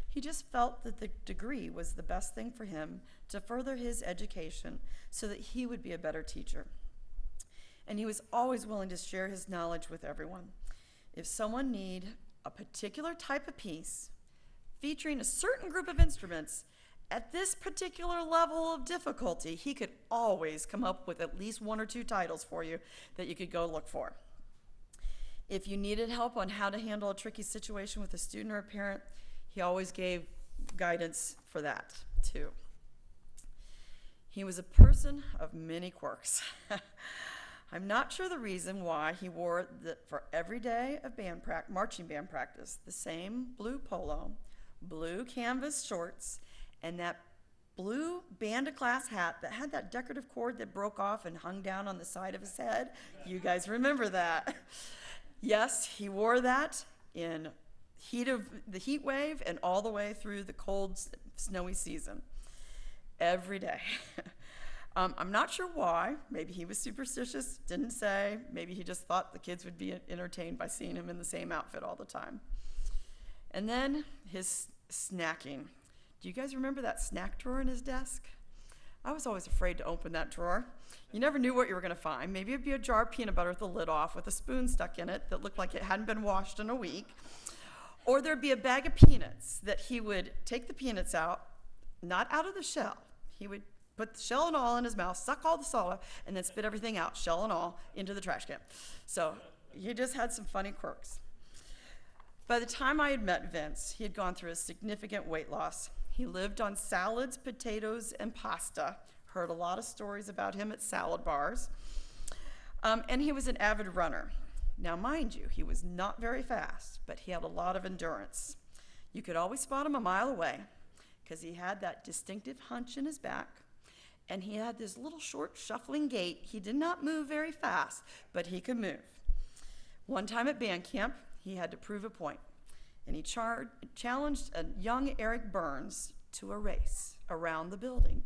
He just felt that the degree was the best thing for him to further his education so that he would be a better teacher. And he was always willing to share his knowledge with everyone. If someone needed a particular type of piece featuring a certain group of instruments at this particular level of difficulty, he could always come up with at least 1 or 2 titles for you that you could go look for. If you needed help on how to handle a tricky situation with a student or a parent, he always gave guidance for that too. He was a person of many quirks. I'm not sure the reason why he wore for every day of marching band practice, the same blue polo, blue canvas shorts, and that blue band-of-class hat that had that decorative cord that broke off and hung down on the side of his head. You guys remember that. Yes, he wore that in the heat wave and all the way through the cold, snowy season. Every day. I'm not sure why. Maybe he was superstitious, didn't say. Maybe he just thought the kids would be entertained by seeing him in the same outfit all the time. And then his snacking. Do you guys remember that snack drawer in his desk? I was always afraid to open that drawer. You never knew what you were going to find. Maybe it'd be a jar of peanut butter with the lid off with a spoon stuck in it that looked like it hadn't been washed in a week. Or there'd be a bag of peanuts that he would take the peanuts out, not out of the shell. He would put the shell and all in his mouth, suck all the salt out, and then spit everything out, shell and all, into the trash can. So he just had some funny quirks. By the time I had met Vince, he had gone through a significant weight loss. He lived on salads, potatoes, and pasta. Heard a lot of stories about him at salad bars. And he was an avid runner. Now, mind you, he was not very fast, but he had a lot of endurance. You could always spot him a mile away because he had that distinctive hunch in his back, and he had this little short shuffling gait. He did not move very fast, but he could move. One time at band camp, he had to prove a point, and he challenged a young Eric Burns to a race around the building.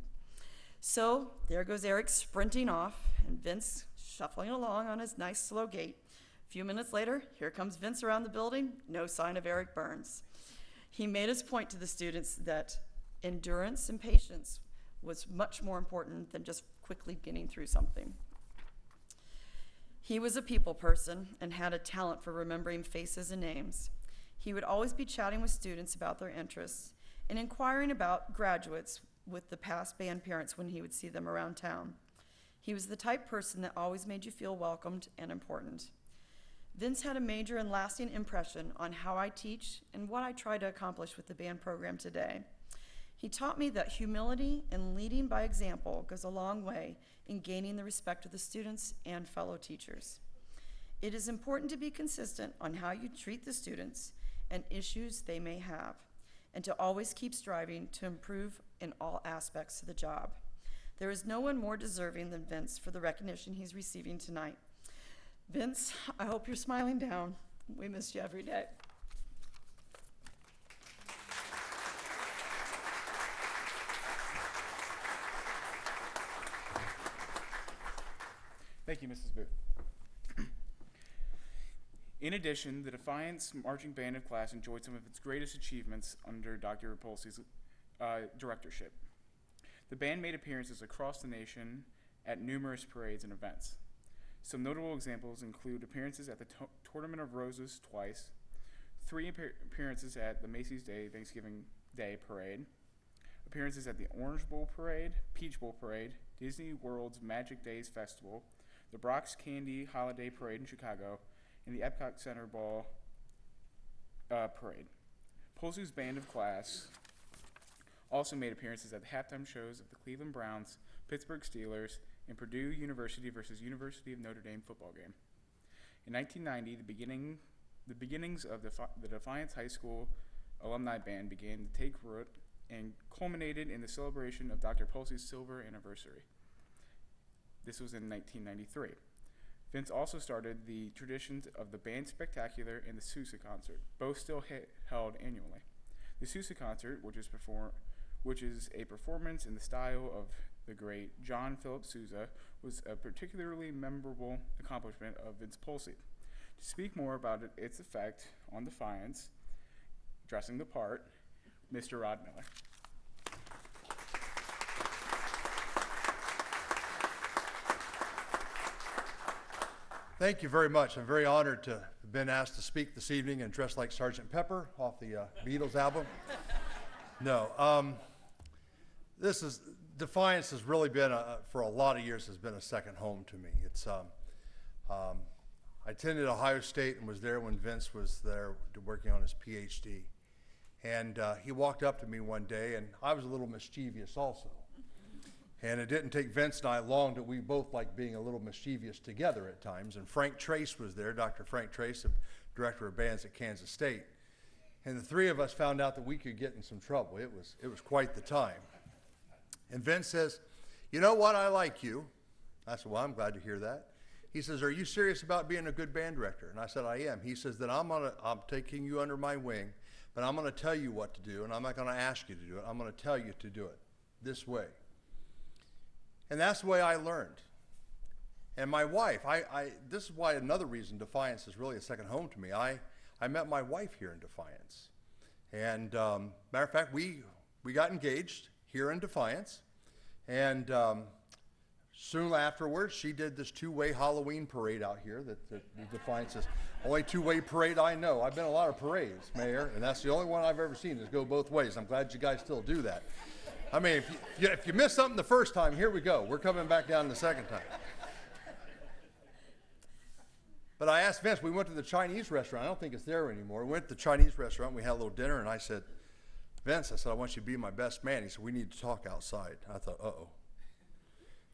So there goes Eric sprinting off, and Vince shuffling along on his nice slow gait. A few minutes later, here comes Vince around the building, no sign of Eric Burns. He made his point to the students that endurance and patience was much more important than just quickly getting through something. He was a people person and had a talent for remembering faces and names. He would always be chatting with students about their interests and inquiring about graduates with the past band parents when he would see them around town. He was the type person that always made you feel welcomed and important. Vince had a major and lasting impression on how I teach and what I try to accomplish with the band program today. He taught me that humility and leading by example goes a long way in gaining the respect of the students and fellow teachers. It is important to be consistent on how you treat the students and issues they may have, and to always keep striving to improve in all aspects of the job. There is no one more deserving than Vince for the recognition he's receiving tonight. Vince, I hope you're smiling down. We miss you every day. Thank you, Mrs. Booth. In addition, the Defiance Marching Band of class enjoyed some of its greatest achievements under Dr. Pulsey's directorship. The band made appearances across the nation at numerous parades and events. Some notable examples include appearances at the Tournament of Roses twice, 3 appearances at the Macy's Day Thanksgiving Day Parade, appearances at the Orange Bowl Parade, Peach Bowl Parade, Disney World's Magic Days Festival, the Brock's Candy Holiday Parade in Chicago, and the Epcot Center Ball Parade. Pulsey's band of class also made appearances at the halftime shows of the Cleveland Browns, Pittsburgh Steelers, and Purdue University versus University of Notre Dame football game. In 1990, the beginnings of the Defiance High School alumni band began to take root and culminated in the celebration of Dr. Pulsey's silver anniversary. This was in 1993. Vince also started the traditions of the Band Spectacular and the Sousa concert, both still held annually. The Sousa concert, which is a performance in the style of the great John Philip Sousa, was a particularly memorable accomplishment of Vince Pulsey. To speak more about its effect on Defiance, dressing the part, Mr. Rod Miller. Thank you very much. I'm very honored to have been asked to speak this evening and dress like Sgt. Pepper off the Beatles album. No, Defiance has really been, for a lot of years, has been a second home to me. It's, I attended Ohio State and was there when Vince was there working on his PhD. And he walked up to me one day, and I was a little mischievous also. And it didn't take Vince and I long that we both liked being a little mischievous together at times. And Frank Trace was there, Dr. Frank Trace, the director of bands at Kansas State. And the three of us found out that we could get in some trouble. It was quite the time. And Vince says, "You know what, I like you." I said, "Well, I'm glad to hear that." He says, "Are you serious about being a good band director?" And I said, "I am." He says, "Then I'm taking you under my wing, but I'm going to tell you what to do, and I'm not going to ask you to do it. I'm going to tell you to do it this way." And that's the way I learned. And my wife, this is why another reason Defiance is really a second home to me. I met my wife here in Defiance. And matter of fact, we got engaged here in Defiance. And soon afterwards, she did this two-way Halloween parade out here that Defiance is only two-way parade I know. I've been to a lot of parades, Mayor, and that's the only one I've ever seen that go both ways. I'm glad you guys still do that. I mean, if you missed something the first time, here we go. We're coming back down the second time. But I asked Vince, we went to the Chinese restaurant. I don't think it's there anymore. We went to the Chinese restaurant. We had a little dinner, and I said, "Vince," I said, "I want you to be my best man." He said, "We need to talk outside." I thought, uh-oh.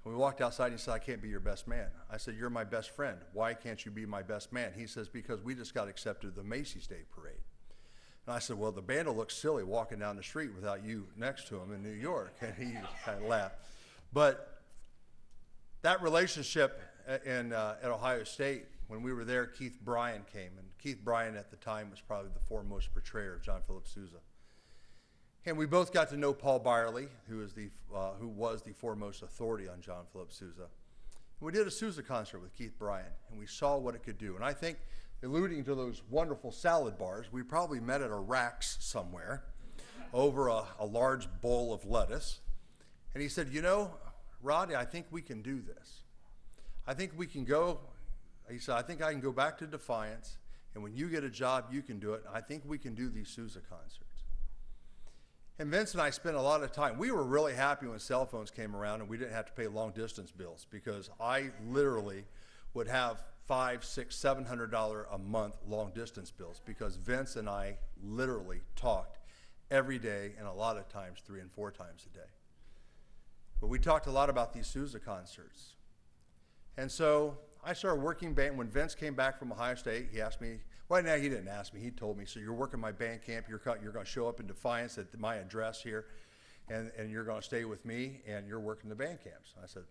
And we walked outside, and he said, "I can't be your best man." I said, "You're my best friend. Why can't you be my best man?" He says, "Because we just got accepted to the Macy's Day Parade." And I said, "Well, the band will look silly walking down the street without you next to them in New York." And he kind of laughed. But that relationship at Ohio State, when we were there, Keith Bryan came. And Keith Bryan at the time was probably the foremost portrayer of John Philip Sousa. And we both got to know Paul Byerly, who was the foremost authority on John Philip Sousa. And we did a Sousa concert with Keith Bryan, and we saw what it could do. And I think, alluding to those wonderful salad bars, we probably met at a Rack's somewhere over a large bowl of lettuce. And he said, "You know, Roddy, I think we can do this. I think we can go," he said, "I think I can go back to Defiance, and when you get a job, you can do it. I think we can do these Sousa concerts." And Vince and I spent a lot of time. We were really happy when cell phones came around and we didn't have to pay long distance bills, because I literally would have $500, $600, $700 a month long distance bills because Vince and I literally talked every day and a lot of times 3 and 4 times a day. But we talked a lot about these Sousa concerts. And so I started working band. When Vince came back from Ohio State, he asked me, well, no, he didn't ask me. He told me, so you're working my band camp. You're going to show up in Defiance at my address here, and you're going to stay with me, and you're working the band camps. I said,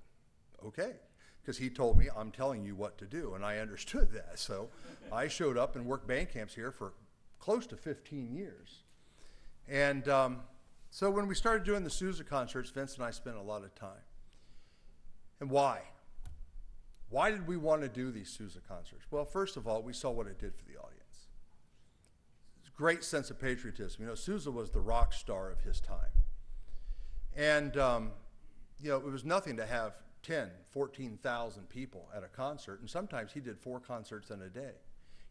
okay, because he told me, I'm telling you what to do, and I understood that. So I showed up and worked band camps here for close to 15 years. And so when we started doing the Sousa concerts, Vince and I spent a lot of time. And why? Why did we want to do these Sousa concerts? Well, first of all, we saw what it did for the audience. It's a great sense of patriotism. You know, Sousa was the rock star of his time. And, you know, it was nothing to have 10, 14,000 people at a concert, and sometimes he did 4 concerts in a day.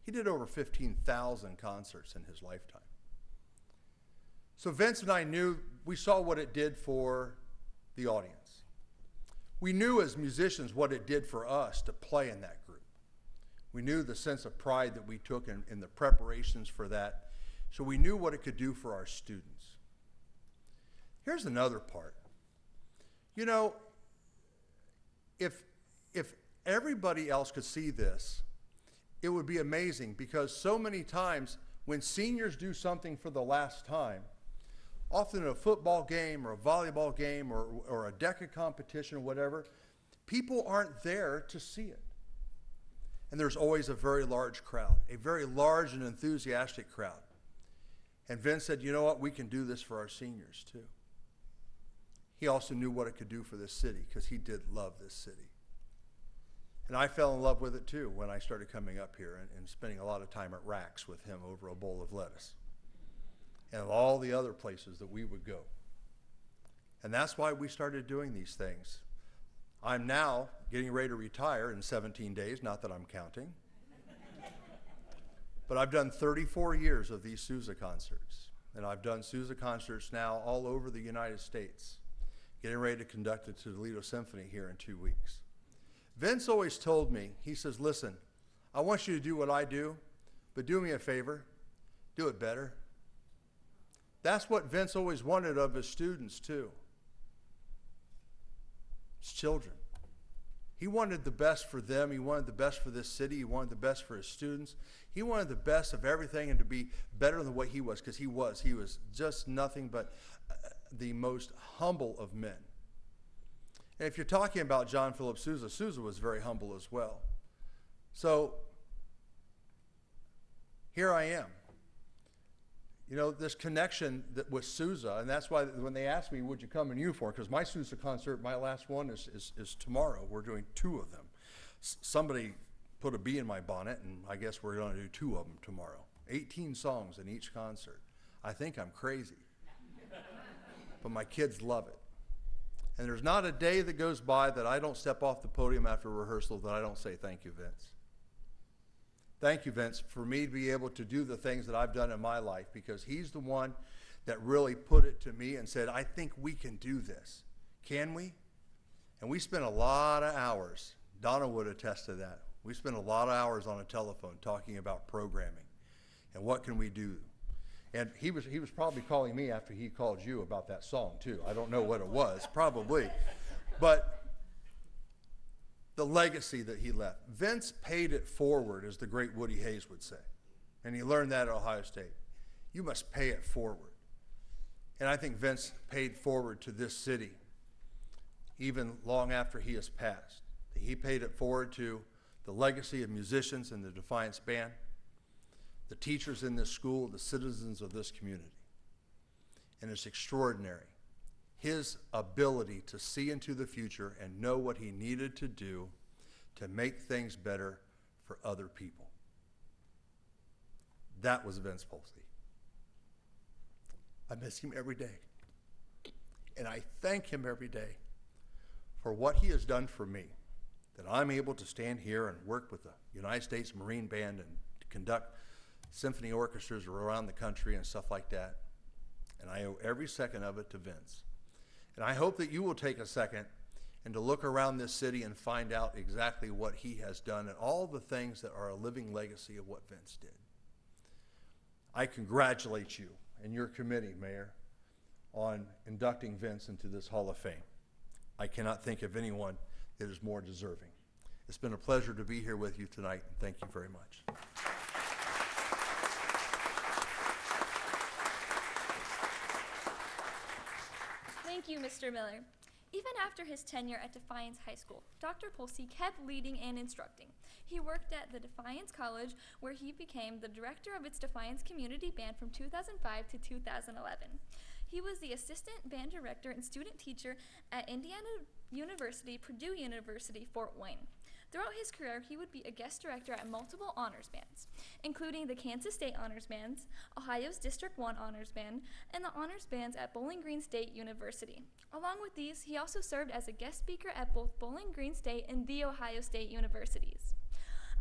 He did over 15,000 concerts in his lifetime. So Vince and I we saw what it did for the audience. We knew as musicians what it did for us to play in that group. We knew the sense of pride that we took in the preparations for that, so we knew what it could do for our students. Here's another part. You know, if everybody else could see this, it would be amazing, because so many times when seniors do something for the last time, often a football game or a volleyball game or a DECA competition or whatever, people aren't there to see it. And there's always a very large crowd, a very large and enthusiastic crowd. And Vince said, you know what, we can do this for our seniors too. He also knew what it could do for this city, because he did love this city. And I fell in love with it too when I started coming up here and spending a lot of time at Racks with him over a bowl of lettuce, and all the other places that we would go. And that's why we started doing these things. I'm now getting ready to retire in 17 days, not that I'm counting. But I've done 34 years of these Sousa concerts. And I've done Sousa concerts now all over the United States, getting ready to conduct the Toledo Symphony here in 2 weeks. Vince always told me, he says, listen, I want you to do what I do, but do me a favor, do it better. That's what Vince always wanted of his students too, his children. He wanted the best for them. He wanted the best for this city. He wanted the best for his students. He wanted the best of everything and to be better than what he was, because he was. He was just nothing but the most humble of men. And if you're talking about John Philip Sousa, Sousa was very humble as well. So here I am. You know, this connection with Sousa, and that's why when they asked me, would you come in uniform? Because my Sousa concert, my last one is tomorrow. We're doing 2 of them. Somebody put a bee in my bonnet, and I guess we're going to do 2 of them tomorrow. 18 songs in each concert. I think I'm crazy. But my kids love it. And there's not a day that goes by that I don't step off the podium after rehearsal that I don't say, thank you, Vince. Thank you, Vince, for me to be able to do the things that I've done in my life, because he's the one that really put it to me and said, I think we can do this. Can we? And we spent a lot of hours. Donna would attest to that. We spent a lot of hours on a telephone talking about programming and what can we do. And he was probably calling me after he called you about that song too. I don't know what it was, probably. But the legacy that he left. Vince paid it forward, as the great Woody Hayes would say. And he learned that at Ohio State. You must pay it forward. And I think Vince paid forward to this city, even long after he has passed. He paid it forward to the legacy of musicians in the Defiance Band, the teachers in this school, the citizens of this community. And it's extraordinary. His ability to see into the future and know what he needed to do to make things better for other people. That was Vince Pulsey. I miss him every day. And I thank him every day for what he has done for me, that I'm able to stand here and work with the United States Marine Band and to conduct symphony orchestras around the country and stuff like that. And I owe every second of it to Vince. And I hope that you will take a second and to look around this city and find out exactly what he has done and all the things that are a living legacy of what Vince did. I congratulate you and your committee, Mayor, on inducting Vince into this Hall of Fame. I cannot think of anyone that is more deserving. It's been a pleasure to be here with you tonight, and thank you very much. Thank you, Mr. Miller. Even after his tenure at Defiance High School, Dr. Pulsey kept leading and instructing. He worked at the Defiance College, where he became the director of its Defiance Community Band from 2005 to 2011. He was the assistant band director and student teacher at Indiana University, Purdue University, Fort Wayne. Throughout his career, he would be a guest director at multiple honors bands, including the Kansas State Honors Bands, Ohio's District 1 Honors Band, and the honors bands at Bowling Green State University. Along with these, he also served as a guest speaker at both Bowling Green State and The Ohio State Universities.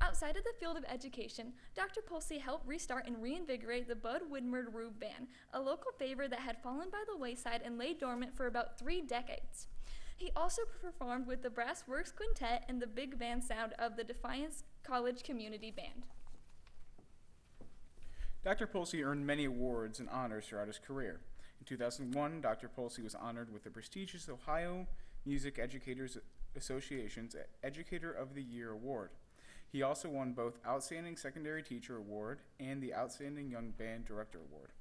Outside of the field of education, Dr. Pulsey helped restart and reinvigorate the Budwood Rube Band, a local favorite that had fallen by the wayside and lay dormant for about 3 decades. He also performed with the Brass Works Quintet and the big band sound of the Defiance College Community Band. Dr. Pulsey earned many awards and honors throughout his career. In 2001, Dr. Pulsey was honored with the prestigious Ohio Music Educators Association's Educator of the Year Award. He also won both Outstanding Secondary Teacher Award and the Outstanding Young Band Director Award.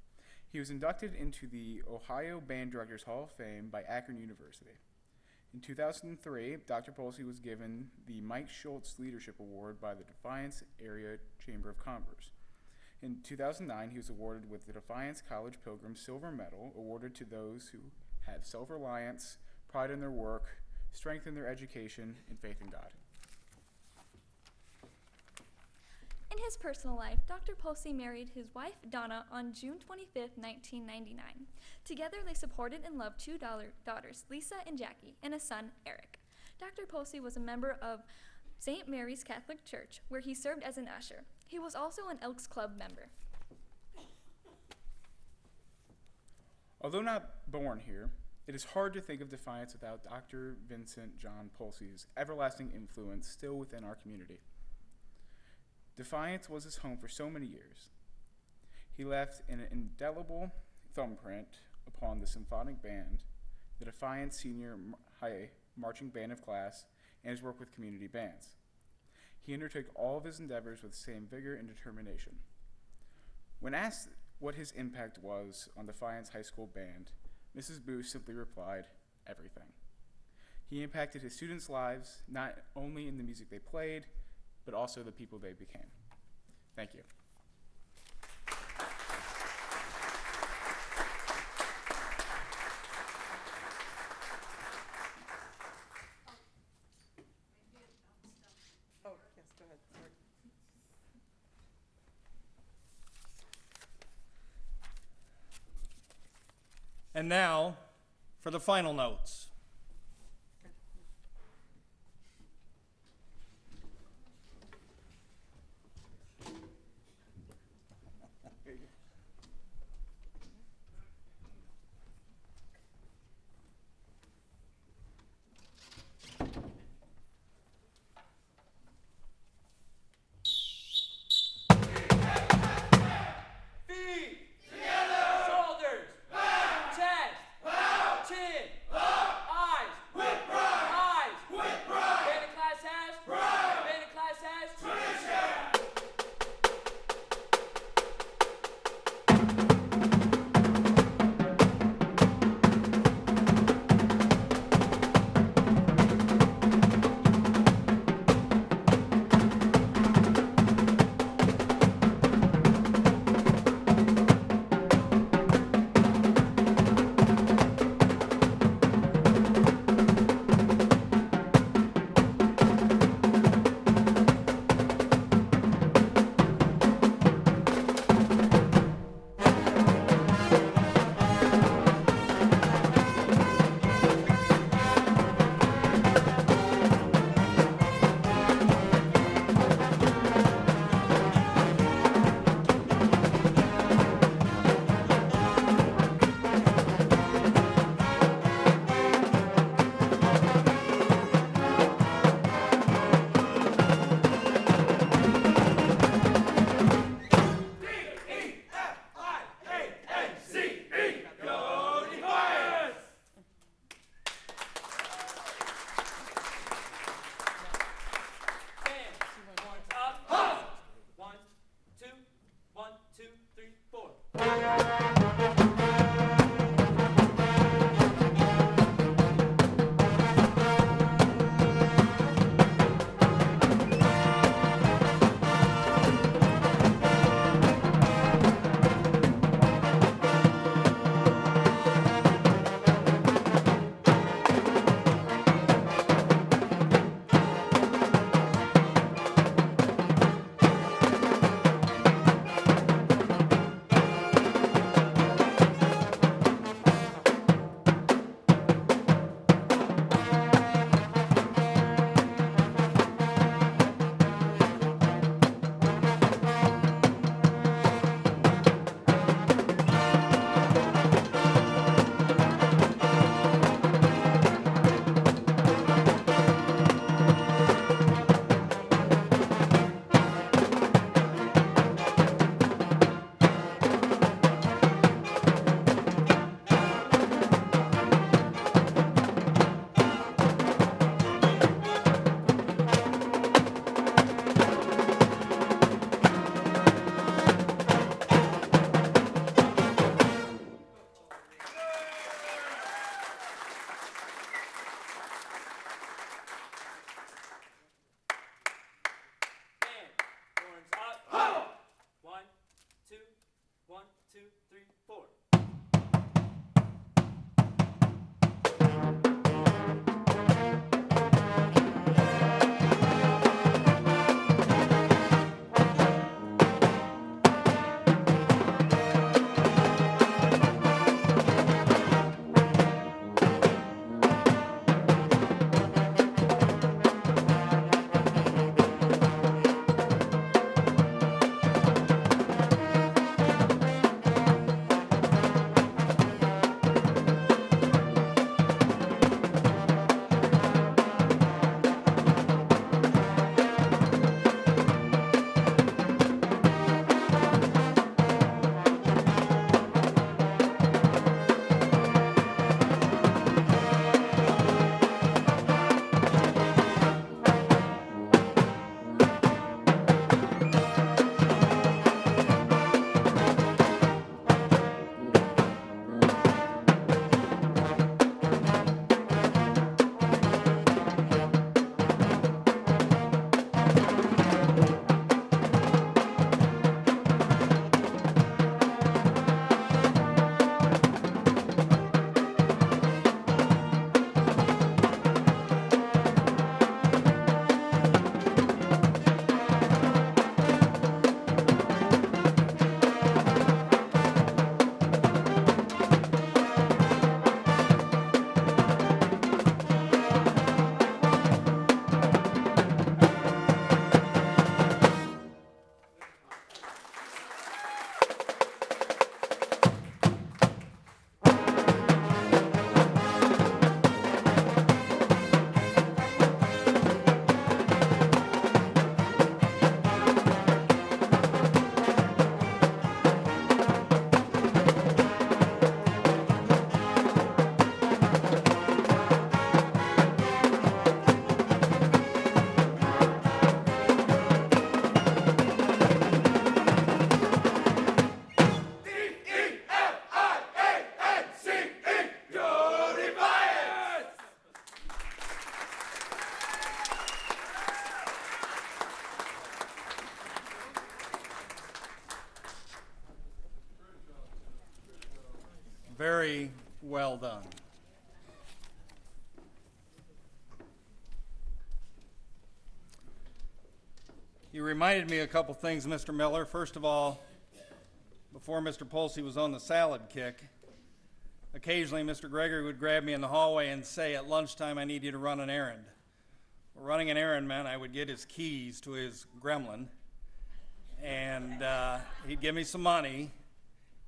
He was inducted into the Ohio Band Directors Hall of Fame by Akron University. In 2003, Dr. Pulsey was given the Mike Schultz Leadership Award by the Defiance Area Chamber of Commerce. In 2009, he was awarded with the Defiance College Pilgrim Silver Medal, awarded to those who have self-reliance, pride in their work, strength in their education, and faith in God. In his personal life, Dr. Pulsey married his wife, Donna, on June 25, 1999. Together, they supported and loved 2 daughters, Lisa and Jackie, and a son, Eric. Dr. Pulsey was a member of St. Mary's Catholic Church, where he served as an usher. He was also an Elks Club member. Although not born here, it is hard to think of Defiance without Dr. Vincent John Pulsey's everlasting influence still within our community. Defiance was his home for so many years. He left an indelible thumbprint upon the symphonic band, the Defiance Senior High Marching Band of Class, and his work with community bands. He undertook all of his endeavors with the same vigor and determination. When asked what his impact was on Defiance High School Band, Mrs. Booth simply replied, everything. He impacted his students' lives, not only in the music they played, but also the people they became. Thank you. Oh, yes, go ahead. Sorry. And now for the final notes. 2, 1, 2, 3, 4. Very well done. You reminded me a couple things, Mr. Miller. First of all, before Mr. Pulsey was on the salad kick, occasionally Mr. Gregory would grab me in the hallway and say, at lunchtime, I need you to run an errand. Well, running an errand meant I would get his keys to his gremlin, and he'd give me some money,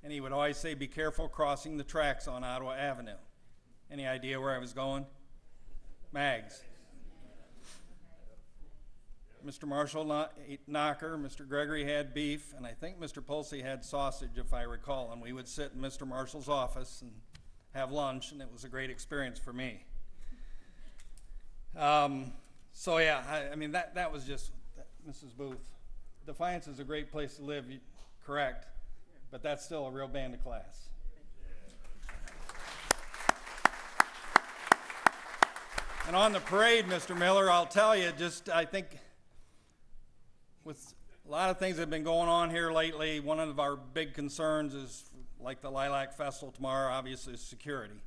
and he would always say, be careful crossing the tracks on Ottawa Avenue. Any idea where I was going? Mags. Mr. Marshall ate knocker, Mr. Gregory had beef, and I think Mr. Pulsey had sausage, if I recall, and we would sit in Mr. Marshall's office and have lunch, and it was a great experience for me. So yeah, I mean, that was just, Mrs. Booth, Defiance is a great place to live, correct, but that's still a real band of class. And on the parade, Mr. Miller, I'll tell you, I think with a lot of things that have been going on here lately, one of our big concerns is, like the Lilac Festival tomorrow, obviously, is security.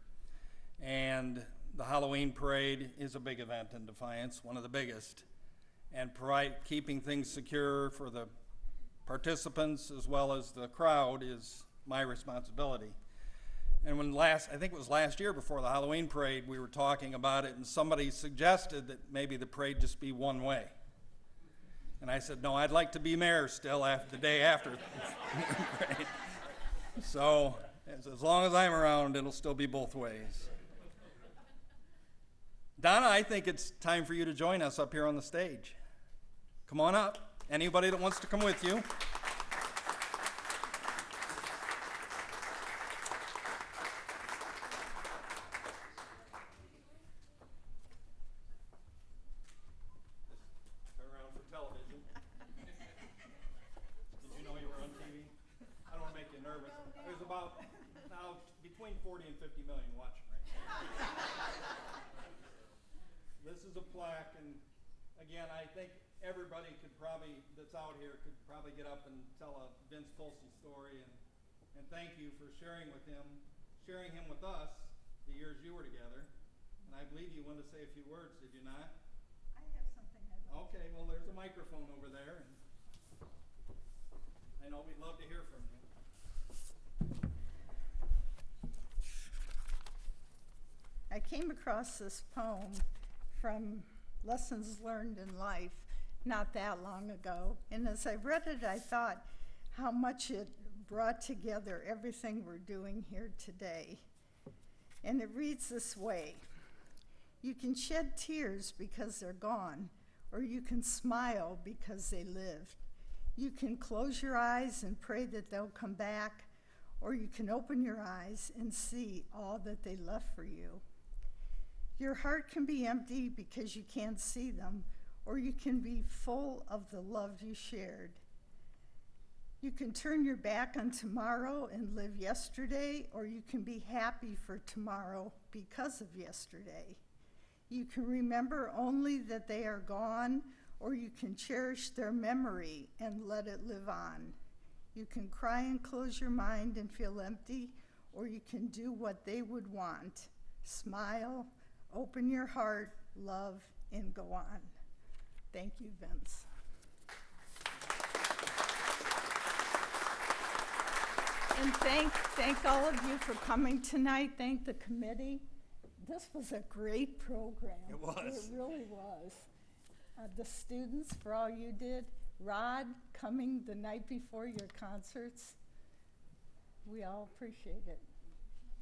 And the Halloween parade is a big event in Defiance, one of the biggest. And keeping things secure for the participants as well as the crowd is my responsibility. And I think it was last year before the Halloween parade, we were talking about it, and somebody suggested that maybe the parade just be one way. And I said, no, I'd like to be mayor still the day after the parade. So as long as I'm around, it'll still be both ways. Donna, I think it's time for you to join us up here on the stage. Come on up. Anybody that wants to come with you. Turn around for television. Did you know you were on TV? I don't want to make you nervous. There's about now between 40 and 50 million watching right now. This is a plaque, and again, I think everybody could probably, that's out here, could probably get up and tell a Vince Pulsey story, and thank you for sharing him with us the years you were together. And I believe you wanted to say a few words, did you not? I have something I'd like Okay, well, there's a microphone over there. And I know we'd love to hear from you. I came across this poem from Lessons Learned in Life not that long ago, and as I read it, I thought how much it brought together everything we're doing here today. And it reads this way: you can shed tears because they're gone, or you can smile because they lived. You can close your eyes and pray that they'll come back, or you can open your eyes and see all that they left for you. Your heart can be empty because you can't see them, or you can be full of the love you shared. You can turn your back on tomorrow and live yesterday, or you can be happy for tomorrow because of yesterday. You can remember only that they are gone, or you can cherish their memory and let it live on. You can cry and close your mind and feel empty, or you can do what they would want. Smile, open your heart, love, and go on. Thank you, Vince. And thank all of you for coming tonight. Thank the committee. This was a great program. It was. It really was. The students, for all you did. Rod, coming the night before your concerts. We all appreciate it.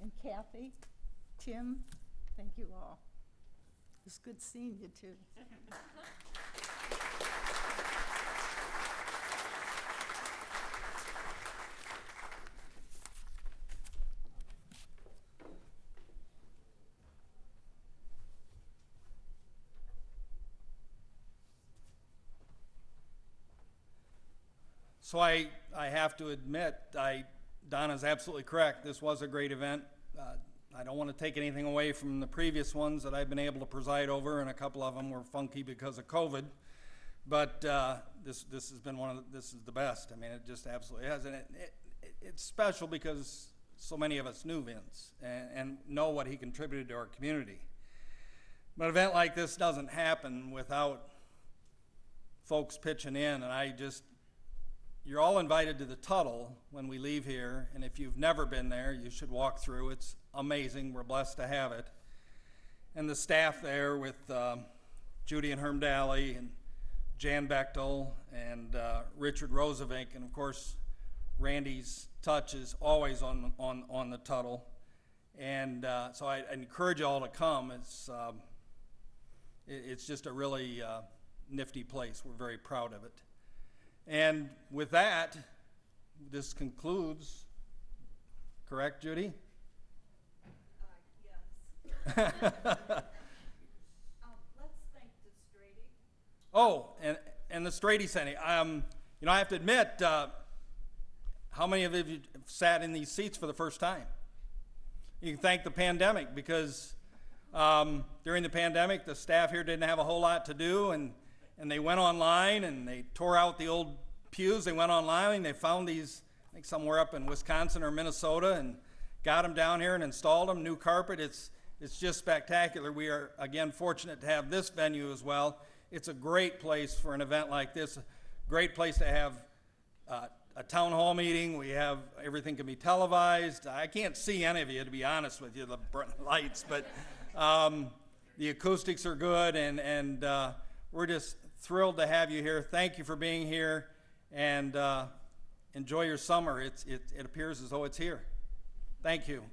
And Kathy, Tim, thank you all. It was good seeing you too. So I have to admit, Donna's absolutely correct. This was a great event. I don't want to take anything away from the previous ones that I've been able to preside over, and a couple of them were funky because of COVID. But this has been this is the best. I mean, it just absolutely has. And it's special because so many of us knew Vince and know what he contributed to our community. But an event like this doesn't happen without folks pitching in, and you're all invited to the Tuttle when we leave here, and if you've never been there, you should walk through. It's amazing. We're blessed to have it. And the staff there with Judy and Herm Daly and Jan Bechtel and Richard Rosevink, and of course Randy's touch is always on the Tuttle. And so I encourage you all to come. It's just a really nifty place. We're very proud of it. And with that, this concludes, correct, Judy? Yes. Let's thank the Strady. Oh, and the Strady Center. You know, I have to admit, how many of you have sat in these seats for the first time? You can thank the pandemic, because during the pandemic, the staff here didn't have a whole lot to do, and they went online and they tore out the old pews. They went online and they found these, I think somewhere up in Wisconsin or Minnesota, and got them down here and installed them. New carpet. It's just spectacular. We are, again, fortunate to have this venue as well. It's a great place for an event like this. A great place to have a town hall meeting. We have, everything can be televised. I can't see any of you, to be honest with you, the lights, but the acoustics are good, and we're just thrilled to have you here. Thank you for being here, and enjoy your summer. It appears as though it's here. Thank you.